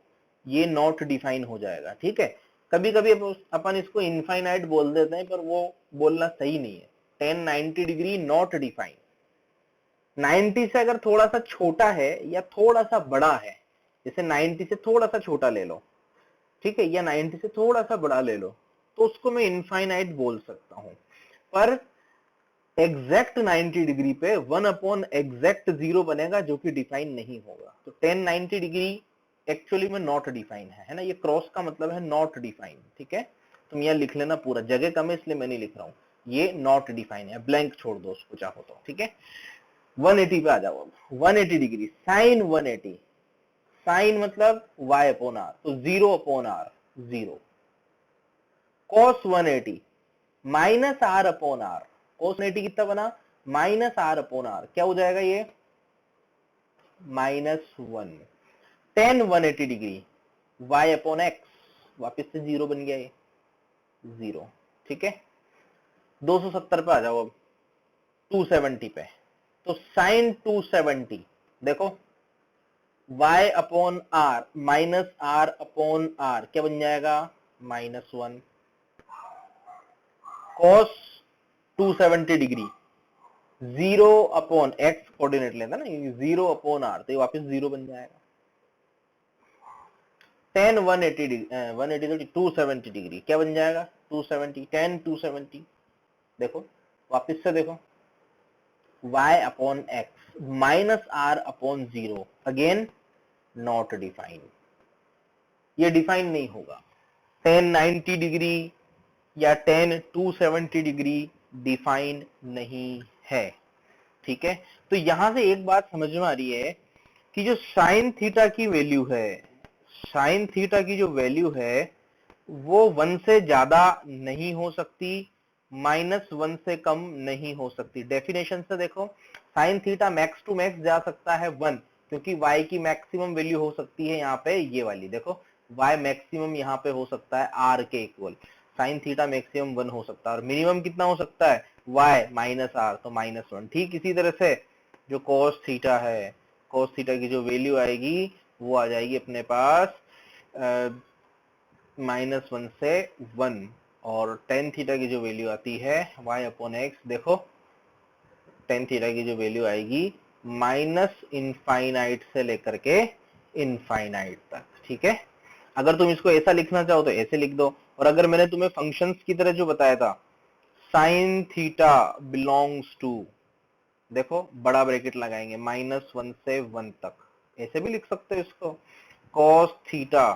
ये नॉट डिफाइन हो जाएगा। ठीक है, कभी कभी अपन इसको इनफाइनाइट बोल देते हैं, पर वो बोलना सही नहीं है। 10 90 डिग्री नॉट डिफाइंड, 90 से अगर थोड़ा सा छोटा है या थोड़ा सा बड़ा है, जैसे 90 से थोड़ा सा छोटा ले लो, ठीक है, या 90 से थोड़ा सा बड़ा ले लो, तो उसको मैं इनफाइनाइट बोल सकता हूं। पर एग्जैक्ट 90 डिग्री पे 1 एग्जैक्ट 0 बनेगा जो कि डिफाइन नहीं होगा। तो 10 90 डिग्री एक्चुअली में नॉट डिफाइन है ना, ये क्रॉस का मतलब है नॉट डिफाइन। ठीक है, तुम यहाँ लिख लेना, पूरा जगह कम है इसलिए मैं नहीं लिख रहा हूँ, ये नॉट डिफाइन है, ब्लैंक छोड़ दो उसको चाहो तो। ठीक है, 180 पे आ जाओ। अब 180 डिग्री साइन 180, साइन मतलब y अपॉन आर, तो 0 upon r 0। Cos 180 minus r upon r, cos 180 कितना बना, माइनस आर अपॉन आर, क्या हो जाएगा ये -1। Ten 180 degree y upon x, वापिस से 0 बन गया ये 0। ठीक है, 270 पे आ जाओ अब 270 पे। तो साइन 270 देखो y upon r minus r upon r क्या बन जाएगा -1। Cos 270 degree 0 upon x coordinate लेता ना, 0 अपॉन आर, तो ये वापस 0 बन जाएगा। टेन 180 डिग्री 180 270 डिग्री क्या बन जाएगा 270, टेन 270। देखो वापस से देखो y upon x minus r upon 0, again not define, ये डिफाइन नहीं होगा। टेन 90 डिग्री या टेन 270 डिग्री डिफाइन नहीं है। ठीक है, तो यहां से एक बात समझ में आ रही है कि जो साइन थीटा की वैल्यू है, साइन थीटा की जो वैल्यू है वो 1 से ज्यादा नहीं हो सकती, -1 से कम नहीं हो सकती। डेफिनेशन से देखो, sine theta max to max जा सकता है 1, क्योंकि y की मैक्सिमम वैल्यू हो सकती है यहाँ पे ये वाली, देखो y मैक्सिमम यहाँ पे हो सकता है r के इक्वल, साइन थीटा मैक्सिमम 1 हो सकता है, और मिनिमम कितना हो सकता है y माइनस आर, तो -1। ठीक इसी तरह से जो cos थीटा है, cos थीटा की जो वैल्यू आएगी वो आ जाएगी अपने पास -1 से 1, और टेन थीटा की जो वैल्यू आती है y अपॉन एक्स, देखो टेन थीटा की जो वैल्यू आएगी माइनस इनफाइनाइट से लेकर के इनफाइनाइट तक। ठीक है, अगर तुम इसको ऐसा लिखना चाहो तो ऐसे लिख दो, और अगर मैंने तुम्हें फंक्शंस की तरह जो बताया था साइन थीटा बिलोंग्स टू, देखो बड़ा ब्रैकेट लगाएंगे -1 से 1 तक, ऐसे भी लिख सकते हो इसको, cos theta,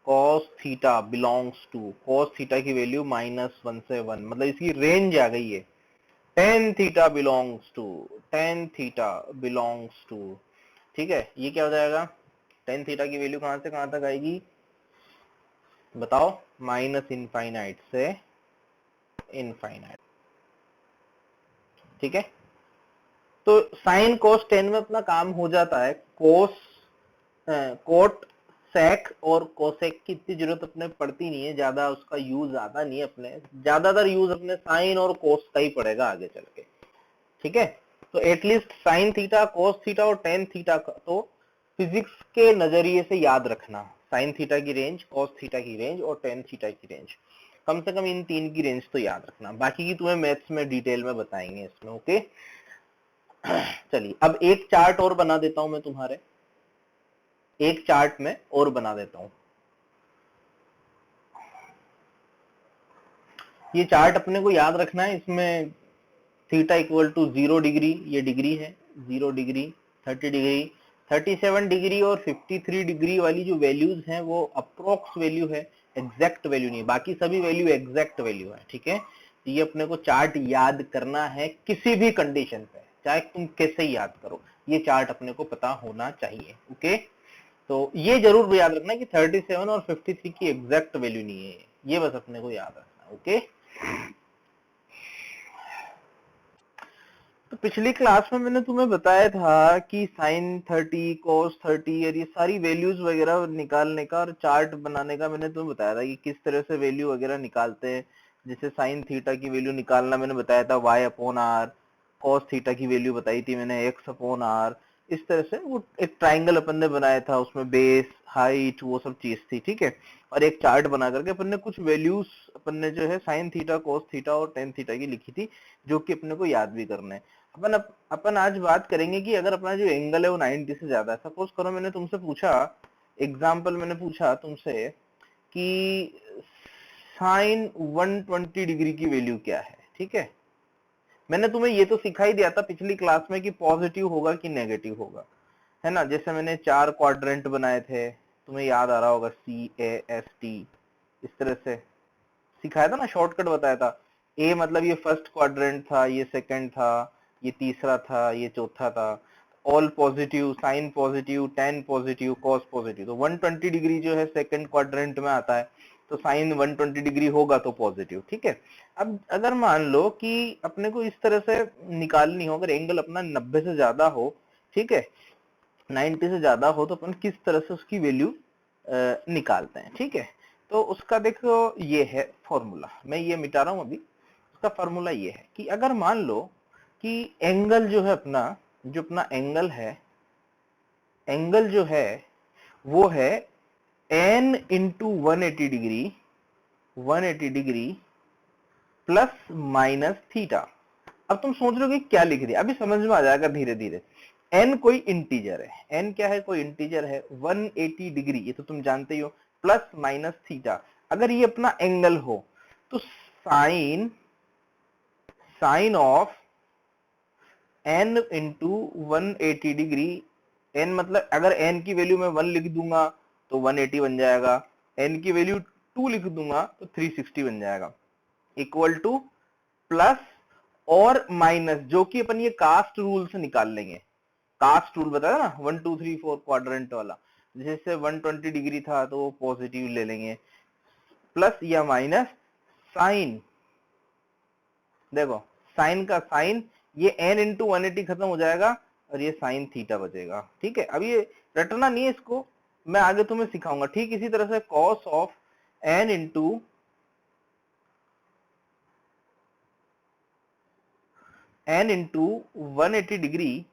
cos theta belongs to, cos theta की वैल्यू -1 से 1, मतलब इसकी रेंज आ गई है। tan theta belongs to, tan theta belongs to, ठीक है, ये क्या हो जाएगा, tan थीटा की वैल्यू कहां से कहां तक आएगी बताओ, माइनस इनफाइनाइट से इनफाइनाइट। ठीक है, तो साइन कोस टेन में अपना काम हो जाता है, कोस कोट सेक और कोसेक की इतनी जरूरत अपने पड़ती नहीं है, ज्यादा उसका यूज आता नहीं है, अपने ज्यादातर यूज अपने साइन और कोस का ही पड़ेगा आगे चल के। ठीक है, तो at least sine theta, cos theta और टेन थीटा का तो फिजिक्स के नजरिए से याद रखना, साइन थीटा की रेंज, कोस थीटा की रेंज और टेन थीटा की रेंज, कम से कम इन तीन की रेंज तो याद रखना, बाकी की तुम्हें मैथ्स में डिटेल में बताएंगे इसमें। ओके, चलिए अब एक चार्ट और बना देता हूं मैं तुम्हारे, एक चार्ट में और बना देता हूं। ये चार्ट अपने को याद रखना है, इसमें थीटा इक्वल टू 0 डिग्री, ये डिग्री है 0 डिग्री, 30 डिग्री, 37 डिग्री और 53 डिग्री वाली जो वैल्यूज हैं वो अप्रोक्स वैल्यू है, एग्जैक्ट वैल्यू नहीं, बाकी सभी वैल्यू एग्जैक्ट वैल्यू है। ठीक है, तो ये अपने को चार्ट याद करना है किसी भी कंडीशन पे, चाहे तुम कैसे याद करो, ये चार्ट अपने को पता होना चाहिए। ओके, तो ये जरूर याद रखना कि 37 और 53 की एग्जैक्ट वैल्यू नहीं है, ये बस अपने को याद रखना। ओके, तो पिछली क्लास में मैंने तुम्हें बताया था कि साइन 30, कोस 30 और ये सारी वैल्यूज वगैरह निकालने का और चार्ट बनाने का मैंने तुम्हें बताया था कि किस तरह से वैल्यू वगैरह निकालते हैं। जैसे साइन थीटा की वैल्यू निकालना मैंने बताया था y upon r, cos theta की वैल्यू बताई थी मैंने x अपॉन आर, इस तरह से वो एक ट्राइंगल अपन ने बनाया था, उसमें बेस, हाइट, वो सब चीज थी। ठीक है, और एक चार्ट बना करके अपन ने कुछ वैल्यूज अपन ने जो है साइन थीटा, कोस थीटा और टेन थीटा की लिखी थी, जो कि अपने को याद भी करना है। अपन आज बात करेंगे कि अगर अपना जो एंगल है वो 90 से ज्यादा है, सपोज करो मैंने तुमसे पूछा, एग्जाम्पल मैंने पूछा तुमसे कि साइन 120 डिग्री की वैल्यू क्या है। ठीक है, मैंने तुम्हें ये तो सिखा ही दिया था पिछली क्लास में कि पॉजिटिव होगा कि नेगेटिव होगा, है ना। जैसे मैंने 4 क्वाड्रेंट बनाए थे, तुम्हें याद आ रहा होगा, CAST, इस तरह से सिखाया था ना, शॉर्टकट बताया था। ए मतलब ये फर्स्ट क्वाड्रेंट था, ये सेकंड था, ये तीसरा था, ये चौथा था। All positive, sine positive, tan positive, cos positive. तो 120 डिग्री जो है सेकंड क्वाड्रेंट में आता है, तो साइन 120 डिग्री होगा तो पॉजिटिव। ठीक है, अब अगर मान लो कि अपने को इस तरह से निकालनी हो, अगर एंगल अपना 90 से ज्यादा हो, ठीक है, 90 से ज्यादा हो, तो अपन किस तरह से उसकी वैल्यू निकालते हैं। ठीक है, तो उसका देखो ये है फॉर्मूला, मैं ये मिटा रहा हूं अभी। उसका फॉर्मूला ये है कि अगर मान लो कि एंगल जो है अपना, जो अपना एंगल है, एंगल जो है वो है n into 180 degree, 180 degree plus minus theta. अब तुम सोच रहे हो कि क्या लिख दिया, अभी समझ में आ जाएगा धीरे धीरे। n कोई इंटीजर है, n क्या है, कोई इंटीजर है, 180 डिग्री ये तो तुम जानते ही हो, प्लस माइनस थीटा। अगर ये अपना एंगल हो तो sine, sine of n into 180 degree, n मतलब अगर n की वैल्यू मैं 1 लिख दूंगा तो 180 बन जाएगा, n की वैल्यू 2 लिख दूंगा तो 360 बन जाएगा, इक्वल टू प्लस और माइनस, जो कि अपन ये कास्ट रूल से निकाल लेंगे। कास्ट रूल बताया ना, 1 2 3 4 क्वाड्रेंट वाला, जैसे 120 डिग्री था तो वो पॉजिटिव ले लेंगे, प्लस या माइनस साइन, देखो साइन का साइन, ये n इंटू 180 खत्म हो जाएगा और ये साइन थीटा बचेगा। ठीक है, अब ये रटना नहीं है, इसको मैं आगे तुम्हें सिखाऊंगा। ठीक इसी तरह से cos of n into n into 180 degree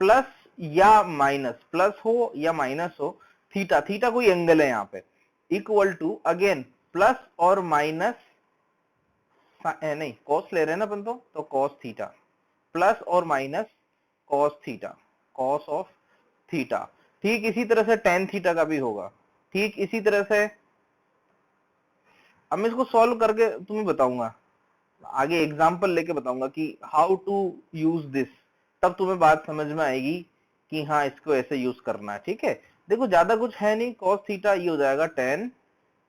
plus या माइनस, प्लस हो या माइनस हो, थीटा, थीटा कोई एंगल है यहाँ पे, इक्वल टू अगेन प्लस और माइनस, नहीं कॉस ले रहे हैं ना अपन, तो कॉस थीटा, प्लस और minus cos theta, cos of theta. ठीक इसी तरह से टेन थीटा का भी होगा। ठीक इसी तरह से अब मैं इसको सॉल्व करके तुम्हें बताऊंगा, आगे एग्जांपल लेके बताऊंगा कि हाउ टू यूज दिस, तब तुम्हें बात समझ में आएगी कि हाँ इसको ऐसे यूज करना है। ठीक है, देखो ज्यादा कुछ है नहीं, cos थीटा ये हो जाएगा tan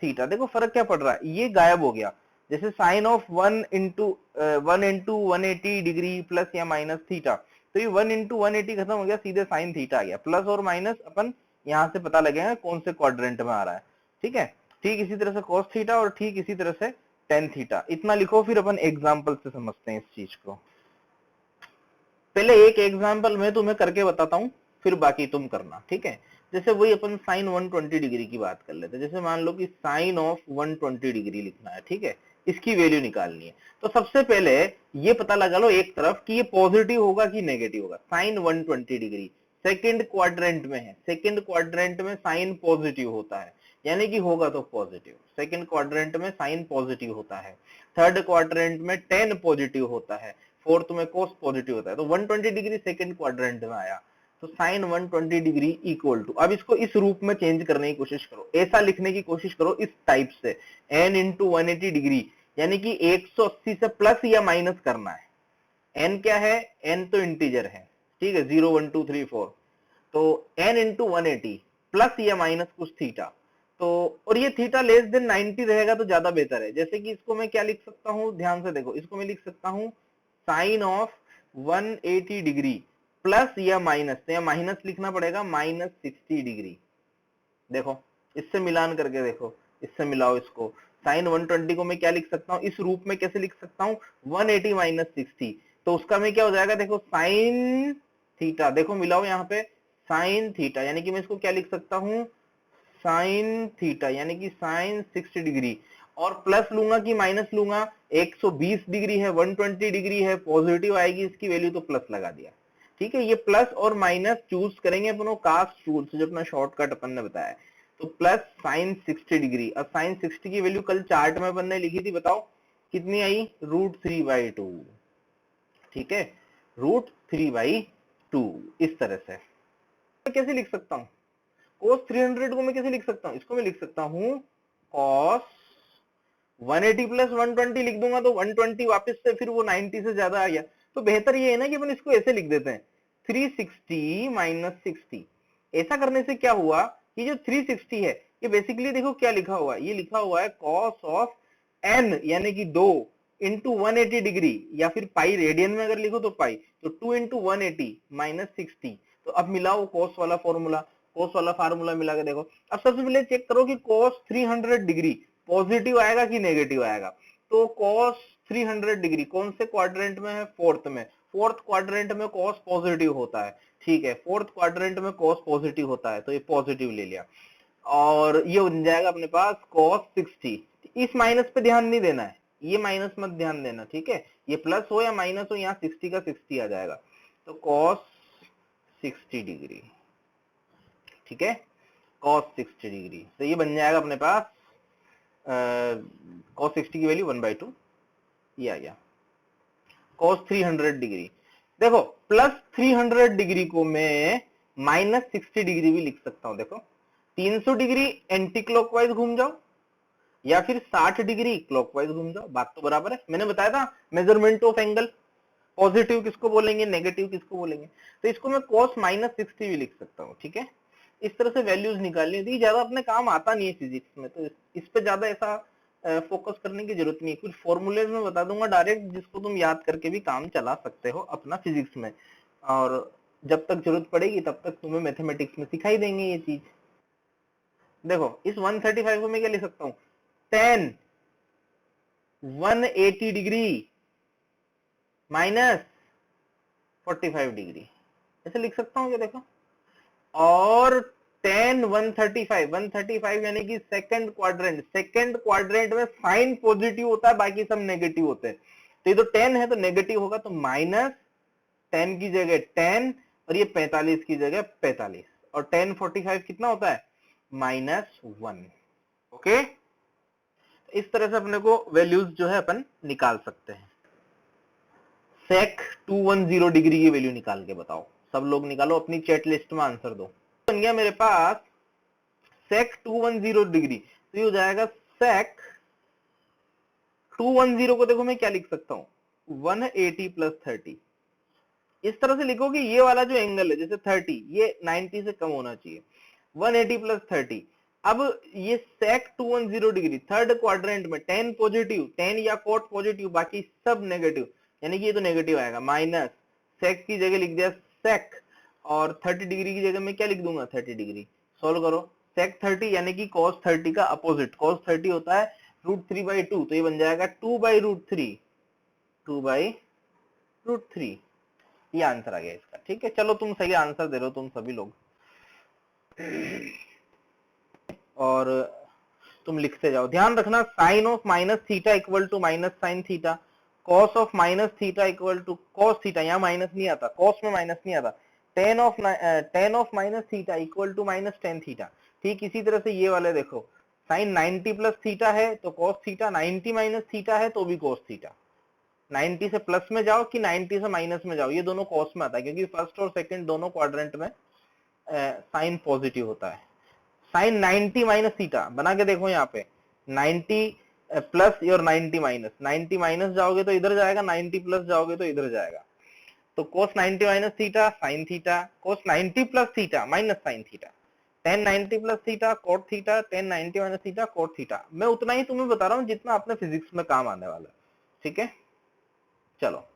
थीटा। देखो फर्क क्या पड़ रहा है, ये गायब हो गया, जैसे sine of 1 into 180 degree plus या माइनस थीटा, तो ये 1 इंटू 180 खत्म हो गया, सीधे साइन थीटा आ गया, प्लस और माइनस अपन यहाँ से पता लगेगा कौन से क्वाड्रेंट में आ रहा है। ठीक है, ठीक इसी तरह से cos थीटा और ठीक इसी तरह से tan थीटा, इतना लिखो, फिर अपन एग्जाम्पल से समझते हैं इस चीज को। पहले एक एग्जाम्पल मैं तुम्हें करके बताता हूँ, फिर बाकी तुम करना। ठीक है, जैसे वही अपन साइन 120 डिग्री की बात कर लेते हैं। जैसे मान लो कि साइन ऑफ 120 डिग्री लिखना है, ठीक है, इसकी वैल्यू निकालनी है, तो सबसे पहले ये पता लगा लो एक तरफ कि ये पॉजिटिव होगा कि नेगेटिव होगा। साइन 120 डिग्री सेकंड क्वाड्रेंट में है, सेकंड क्वाड्रेंट में साइन पॉजिटिव होता है, यानी कि होगा तो पॉजिटिव। सेकंड क्वाड्रेंट में साइन पॉजिटिव होता है, थर्ड क्वाड्रेंट में टेन पॉजिटिव होता है, फोर्थ में कोस पॉजिटिव होता है। तो 120 डिग्री सेकंड क्वाड्रेंट में आया, तो साइन 120 डिग्री इक्वल टू, अब इसको इस रूप में चेंज करने की कोशिश करो, ऐसा लिखने की कोशिश करो इस टाइप से, n इंटू 180 डिग्री, यानी कि 180 से प्लस या माइनस करना है। n क्या है, n तो इंटीजर है, ठीक है, 0 1 2 3 4, तो n इंटू 180 प्लस या माइनस कुछ थीटा, तो और ये थीटा लेस देन 90 रहेगा तो ज्यादा बेहतर है। जैसे कि इसको मैं क्या लिख सकता हूं, ध्यान से देखो, इसको मैं लिख सकता हूं साइन ऑफ 180 डिग्री प्लस या माइनस, तो या माइनस लिखना पड़ेगा, माइनस 60 डिग्री। देखो इससे मिलान करके देखो, इससे मिलाओ इसको, साइन 120 को मैं क्या लिख सकता हूँ, इस रूप में कैसे लिख सकता हूँ, 180 माइनस 60, तो उसका मैं क्या हो जाएगा, देखो साइन थीटा, देखो मिलाओ यहाँ पे, साइन थीटा, यानी कि मैं इसको क्या लिख सकता हूँ, साइन थीटा, यानी कि साइन 60 डिग्री, और प्लस लूंगा कि माइनस लूंगा, 120 डिग्री है, 120 डिग्री है, पॉजिटिव आएगी इसकी वैल्यू, तो प्लस लगा दिया। ठीक है, ये प्लस और माइनस चूज करेंगे अपन कास्ट रूल से, जो अपना शॉर्टकट अपन ने बताया है, तो प्लस साइन 60 डिग्री। अब साइन 60 की वैल्यू कल चार्ट में अपन ने लिखी थी, बताओ कितनी आई, √3/2। ठीक है, √3/2, इस तरह से कैसे लिख सकता हूँ, cos 300 को मैं कैसे लिख सकता हूँ, इसको मैं लिख सकता हूँ कॉस 180 प्लस 120 लिख दूंगा तो 120 वापस से फिर वो 90 से ज्यादा आ गया। तो बेहतर ये है ना कि अपन इसको ऐसे लिख देते हैं 360 माइनस 60। ऐसा करने से क्या हुआ कि जो 360 है ये बेसिकली देखो क्या लिखा हुआ है, ये लिखा हुआ है कॉस ऑफ n यानी कि 2 इंटू 180 डिग्री, या फिर पाई रेडियन में अगर लिखो तो पाई, तो 2 इंटू 180 माइनस 60। तो अब मिलाओ कॉस वाला फॉर्मूला, कॉस वाला फार्मूला मिला के देखो। अब सबसे पहले चेक करो कि कॉस 300 डिग्री पॉजिटिव आएगा कि नेगेटिव आएगा। तो कॉस 300 डिग्री कौन से क्वाड्रेंट में है, फोर्थ में। फोर्थ क्वाड्रेंट में कॉस पॉजिटिव होता है, ठीक है, फोर्थ क्वाड्रेंट में कॉस पॉजिटिव होता है, तो ये पॉजिटिव ले लिया और ये बन जाएगा अपने पास कॉस 60। इस माइनस पे ध्यान नहीं देना है, ये माइनस मत ध्यान देना, ठीक है, ये प्लस हो या माइनस हो यहाँ 60 का 60 आ जाएगा, तो कॉस 60 डिग्री, ठीक है, कॉस 60 डिग्री। तो ये बन जाएगा अपने पास कॉस 60 की वैल्यू 1/2 ये आ गया। कॉस 300 डिग्री, देखो प्लस 300 डिग्री को मैं माइनस 60 डिग्री भी लिख सकता हूं। देखो 300 डिग्री एंटी क्लॉकवाइज घूम जाओ या फिर 60 डिग्री क्लॉकवाइज घूम जाओ, बात तो बराबर है। मैंने बताया था मेजरमेंट ऑफ एंगल, पॉजिटिव किसको बोलेंगे, नेगेटिव किसको बोलेंगे। तो इसको मैं cos माइनस 60 भी लिख सकता हूँ, ठीक है। इस तरह से वैल्यूज निकालनी होती है, ज्यादा अपने काम आता नहीं है फिजिक्स में, तो इस पे ज्यादा ऐसा फोकस करने की जरूरत नहीं है। कुछ फॉर्मूलेज में बता दूंगा डायरेक्ट, जिसको तुम याद करके भी काम चला सकते हो अपना फिजिक्स में, और जब तक जरूरत पड़ेगी तब तक तुम्हें मैथमेटिक्स में सिखाई देंगे ये चीज। देखो इस 135 को मैं क्या लिख सकता हूँ, tan 180 डिग्री माइनस 45 डिग्री, ऐसे लिख सकता हूँ क्या, देखो। और tan 135 यानी कि सेकंड क्वाड्रेंट में साइन पॉजिटिव होता है, बाकी सब नेगेटिव होते हैं। तो ये तो tan है तो नेगेटिव होगा, तो माइनस 10 की जगह 10 और ये 45 की जगह 45, और tan 45 कितना होता है, -1। ओके, इस तरह से अपने को वैल्यूज जो है अपन निकाल सकते हैं। sec 210 डिग्री की वैल्यू निकाल के बताओ, सब लोग निकालो, अपनी चैट लिस्ट में आंसर दो। बन गया मेरे पास sec 210 डिग्री, तो ये हो जाएगा sec 210 को देखो मैं क्या लिख सकता हूँ, 180 प्लस 30। इस तरह से लिखो कि ये वाला जो एंगल है जैसे 30, ये 90 से कम होना चाहिए, 180 प्लस 30। अब ये sec 210 डिग्री थर्ड क्वाड्रेंट में, tan पॉजिटिव, tan या cot पॉजिटिव, बाकी सब नेगेटिव, यानी कि ये तो नेगेटिव आएगा, माइनस sec की जगह लिख दिया sec, और 30 डिग्री की जगह में क्या लिख दूंगा, 30 डिग्री। सोल्व करो, sec 30 यानी कि cos 30 का अपोजिट, cos 30 होता है √3/2, तो ये बन जाएगा 2/√3, 2/√3। ये आंसर आ गया इसका, ठीक है। चलो तुम सही आंसर दे रहे हो तुम सभी लोग, और तुम लिखते जाओ। ध्यान रखना sine of minus theta equal to minus sine theta, cos of minus theta equal to cos theta, यहाँ माइनस नहीं आता, कॉस में माइनस नहीं आता, tan of minus theta equal to minus tan theta. ठीक इसी तरह से ये वाले देखो, साइन 90 प्लस थीटा है तो कॉस थीटा, 90 माइनस थीटा है तो भी कॉस थीटा। 90 से प्लस में जाओ कि 90 से माइनस में जाओ, ये दोनों कॉस में आता है, क्योंकि फर्स्ट और सेकंड दोनों क्वाड्रेंट में साइन पॉजिटिव होता है। साइन 90 माइनस थीटा बना के देखो, यहाँ पे 90 प्लस और 90 माइनस, 90 माइनस जाओगे तो इधर जाएगा, 90 प्लस जाओगे तो इधर जाएगा, तो कोस 90 माइनस थीटा साइन थीटा, कोस 90 plus theta minus sine theta, tan 90 plus theta cot theta, tan 90 minus theta cot theta. मैं उतना ही तुम्हें बता रहा हूँ जितना अपने फिजिक्स में काम आने वाला है, ठीक है। चलो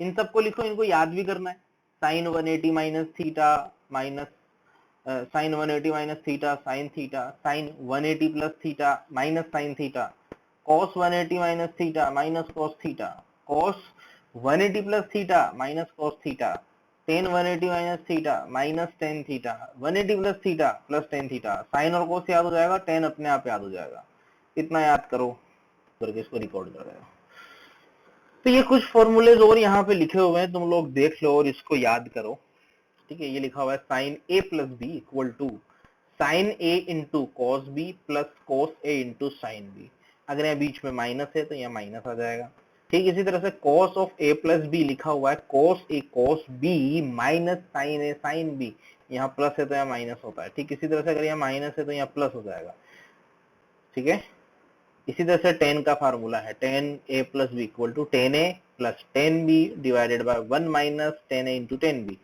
इन सबको लिखो, इनको याद भी करना है। Sine 180 minus theta minus sine 180 minus theta sine theta, sine 180 plus theta minus sine theta, cos 180 minus theta minus cos theta, cos 180 plus theta minus cos theta, tan 180 minus theta minus tan theta, 180 plus theta plus tan theta. Sine और cos याद हो जाएगा, ten अपने आप याद हो जाएगा, इतना याद करो करके इसको रिकॉर्ड कर रहे हो। तो ये कुछ फॉर्मूलेज और यहाँ पे लिखे हुए हैं, तुम लोग देख लो और इसको याद करो, ठीक है। ये लिखा हुआ है sine a plus b equal to sine a into cos b plus cos a into sine b. अगर यहाँ बीच में माइनस है तो यहाँ माइनस आ जाएगा, ठीक। इसी तरह से cos of a plus b लिखा हुआ है cos a cos b minus sine a sine b, यहाँ प्लस है तो यहाँ माइनस होता है। ठीक इसी तरह से अगर यहाँ माइनस है तो यहाँ प्लस हो जाएगा। ठीक है, इसी तरह से tan का फार्मूला है tan a plus b equal to tan a plus tan b divided by 1 minus tan a into tan b।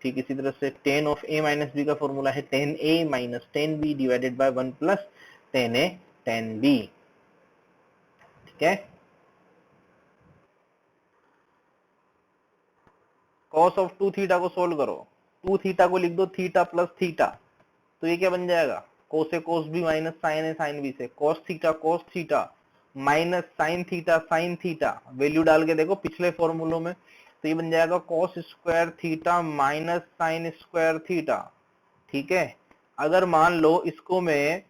ठीक इसी तरह से tan of a minus b का फॉर्मूला है tan a minus tan b divided by 1 plus tan a tan b। ठीक है, cos of 2 theta को solve करो, 2 थीटा को लिख दो थीटा प्लस थीटा, तो ये क्या बन जाएगा cos ए cos b माइनस sin ए sin b से cos theta minus sin theta value डाल के देखो पिछले फॉर्मूलों में, तो ये बन जाएगा cos square theta minus sin square theta. ठीक है, अगर मान लो इसको मैं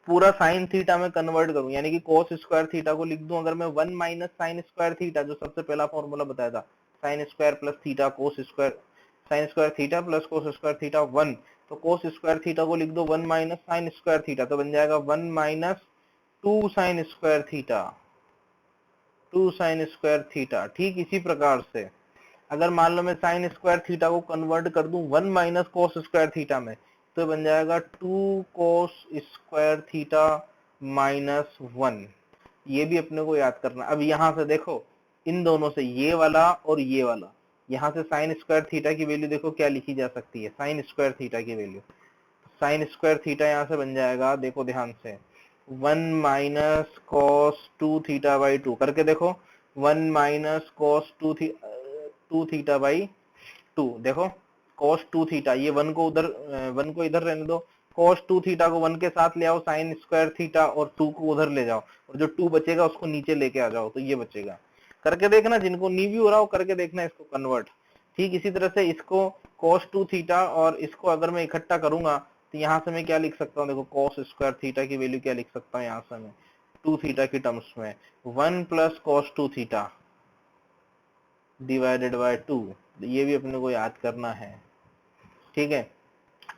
पूरा sin थीटा में कन्वर्ट करूं, यानी कि cos स्क्वायर थीटा को लिख दूं अगर मैं 1 माइनस sin स्क्वायर थीटा, जो सबसे पहला फॉर्मूला बताया था, sin square plus theta cos square, sin square theta plus cos square theta 1, तो cos स्क्वायर थीटा को लिख दो 1 माइनस sin स्क्वायर थीटा, तो बन जाएगा 1 minus 2 sin square theta, 2 sin square theta. ठीक इसी प्रकार से अगर मान लो मैं sin स्क्वायर थीटा को कन्वर्ट कर दूं 1 माइनस cos स्क्वायर थीटा में, तो बन जाएगा 2 cos स्क्वायर थीटा माइनस 1। ये भी अपने को याद करना। अब यहाँ से देखो इन दोनों से ये वाला और ये वाला, यहाँ से sin स्क्वायर थीटा की वैल्यू देखो क्या लिखी जा सकती है, sin स्क्वायर थीटा की वैल्यू, sin स्क्वायर थीटा यहाँ से बन जाएगा, देखो ध्यान से 1 माइनस cos 2 थीटा बाई 2 करके देखो, 1 माइनस cos 2 थीटा बाई 2, देखो cos 2 थीटा, ये 1 को इधर रहने दो, cos 2 थीटा को 1 के साथ ले आओ, sin स्क्वायर थीटा और 2 को उधर ले जाओ, और जो 2 बचेगा उसको नीचे लेके आ जाओ, तो ये बचेगा। करके देखना, जिनको नहीं भी हो रहा हो करके देखना इसको कन्वर्ट। ठीक इसी तरह से इसको cos 2 थीटा और इसको अगर मैं इकट्ठा करूंगा तो यहाँ से मैं क्या लिख सकता हूँ, देखो cos स्क्वायर थीटा की वैल्यू क्या लिख सकता हूँ यहाँ से मैं 2 थीटा की टर्म्स में 1 plus cos 2 theta divided by 2, ये भी अपने को याद करना है। ठीक है,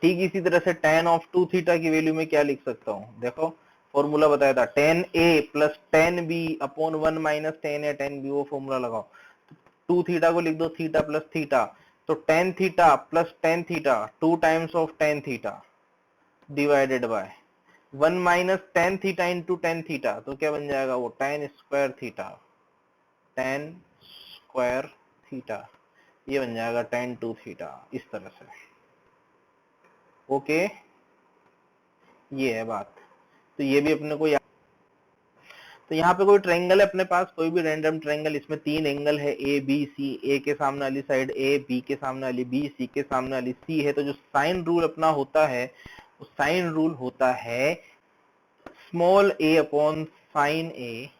ठीक इसी तरह से tan ऑफ 2 थीटा की वैल्यू में क्या लिख सकता हूँ, देखो फॉर्मूला बताया था tan a plus tan b upon 1 minus tan a tan b, वो फॉर्मूला लगाओ, 2 थीटा को लिख दो थीटा प्लस थीटा, तो tan theta plus tan theta 2 times of tan theta divided by 1 minus tan theta into tan theta, तो क्या बन जाएगा वो tan square theta, tan square theta, ये बन जाएगा tan 2 थीटा, इस तरह से। ओके, ये है बात। तो ये भी अपने को तो यहाँ पे कोई ट्रायंगल है अपने पास, कोई भी रैंडम ट्रायंगल, इसमें 3 एंगल है ए बी सी, ए के सामने वाली साइड ए, बी के सामने वाली बी, सी के सामने वाली सी है, तो जो साइन रूल अपना होता है वो साइन रूल होता है small a upon sine A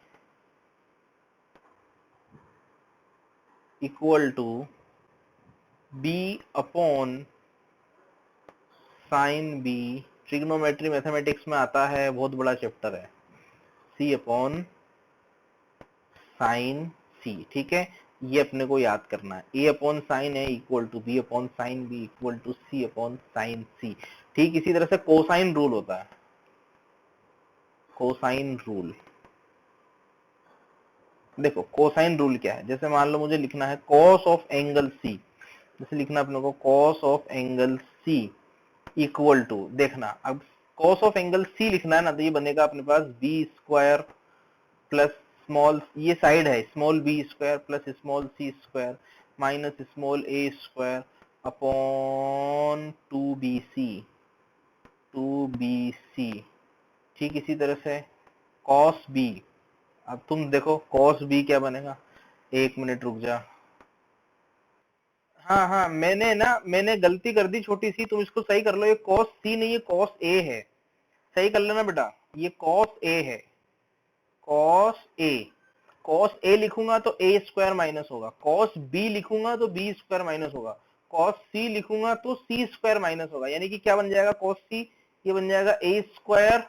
equal to B upon sine b, trigonometry mathematics में आता है, बहुत बड़ा चैप्टर है, सी अपॉन साइन सी। ठीक है, ये अपने को याद करना है, A upon sine A equal to B upon sine B equal to C upon sine C. ठीक इसी तरह से कोसाइन रूल होता है, कोसाइन रूल, देखो कोसाइन रूल क्या है, जैसे मान लो मुझे लिखना है कॉस ऑफ एंगल सी, जैसे लिखना अपने को cos of angle c equal to, देखना अब कॉस ऑफ एंगल सी लिखना है ना, तो ये बनेगा अपने पास बी स्क्वायर प्लस स्मॉल, ये साइड है small B square plus small C square minus small A square upon 2bc। ठीक इसी तरह से कॉस बी, अब तुम देखो कॉस बी क्या बनेगा, एक मिनट रुक जा, हाँ हाँ मैंने गलती कर दी छोटी सी, तुम इसको सही कर लो, ये कॉस सी नहीं, ये कॉस ए है, सही कर लेना बेटा, ये कॉस ए है, कॉस ए, कॉस ए लिखूंगा तो ए स्क्वायर माइनस होगा, कॉस बी लिखूंगा तो बी स्क्वायर माइनस होगा, कॉस सी लिखूंगा तो सी स्क्वायर माइनस होगा, यानी कि क्या बन जाएगा कॉस सी, ये बन जाएगा A square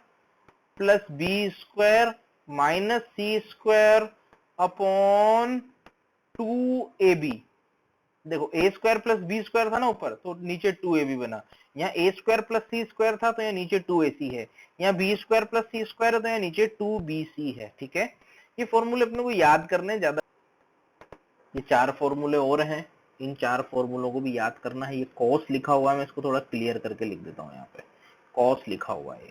plus B square minus C square upon 2ab। देखो A square plus B square था ना ऊपर, तो नीचे 2ab बना, यहाँ A square plus C square था तो यहाँ नीचे 2ac है, यहाँ B square plus C square है तो यहाँ नीचे 2bc है। ठीक है, ये फॉर्मूले अपने को याद करने ज्यादा, ये 4 फॉर्मूले और हैं, इन 4 फॉर्मूलों को भी याद करना है। ये कॉस लिखा हुआ है, मैं इसको थोड़ा क्लियर करके लिख देता हूँ। यहाँ पे कॉस लिखा हुआ है,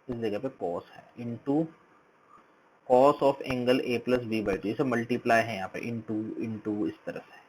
इस जगह पे कॉस है, into cos of angle a plus b by two, ये सब मल्टीप्लाई है यहाँ पे, इनटू इनटू इस तरह से।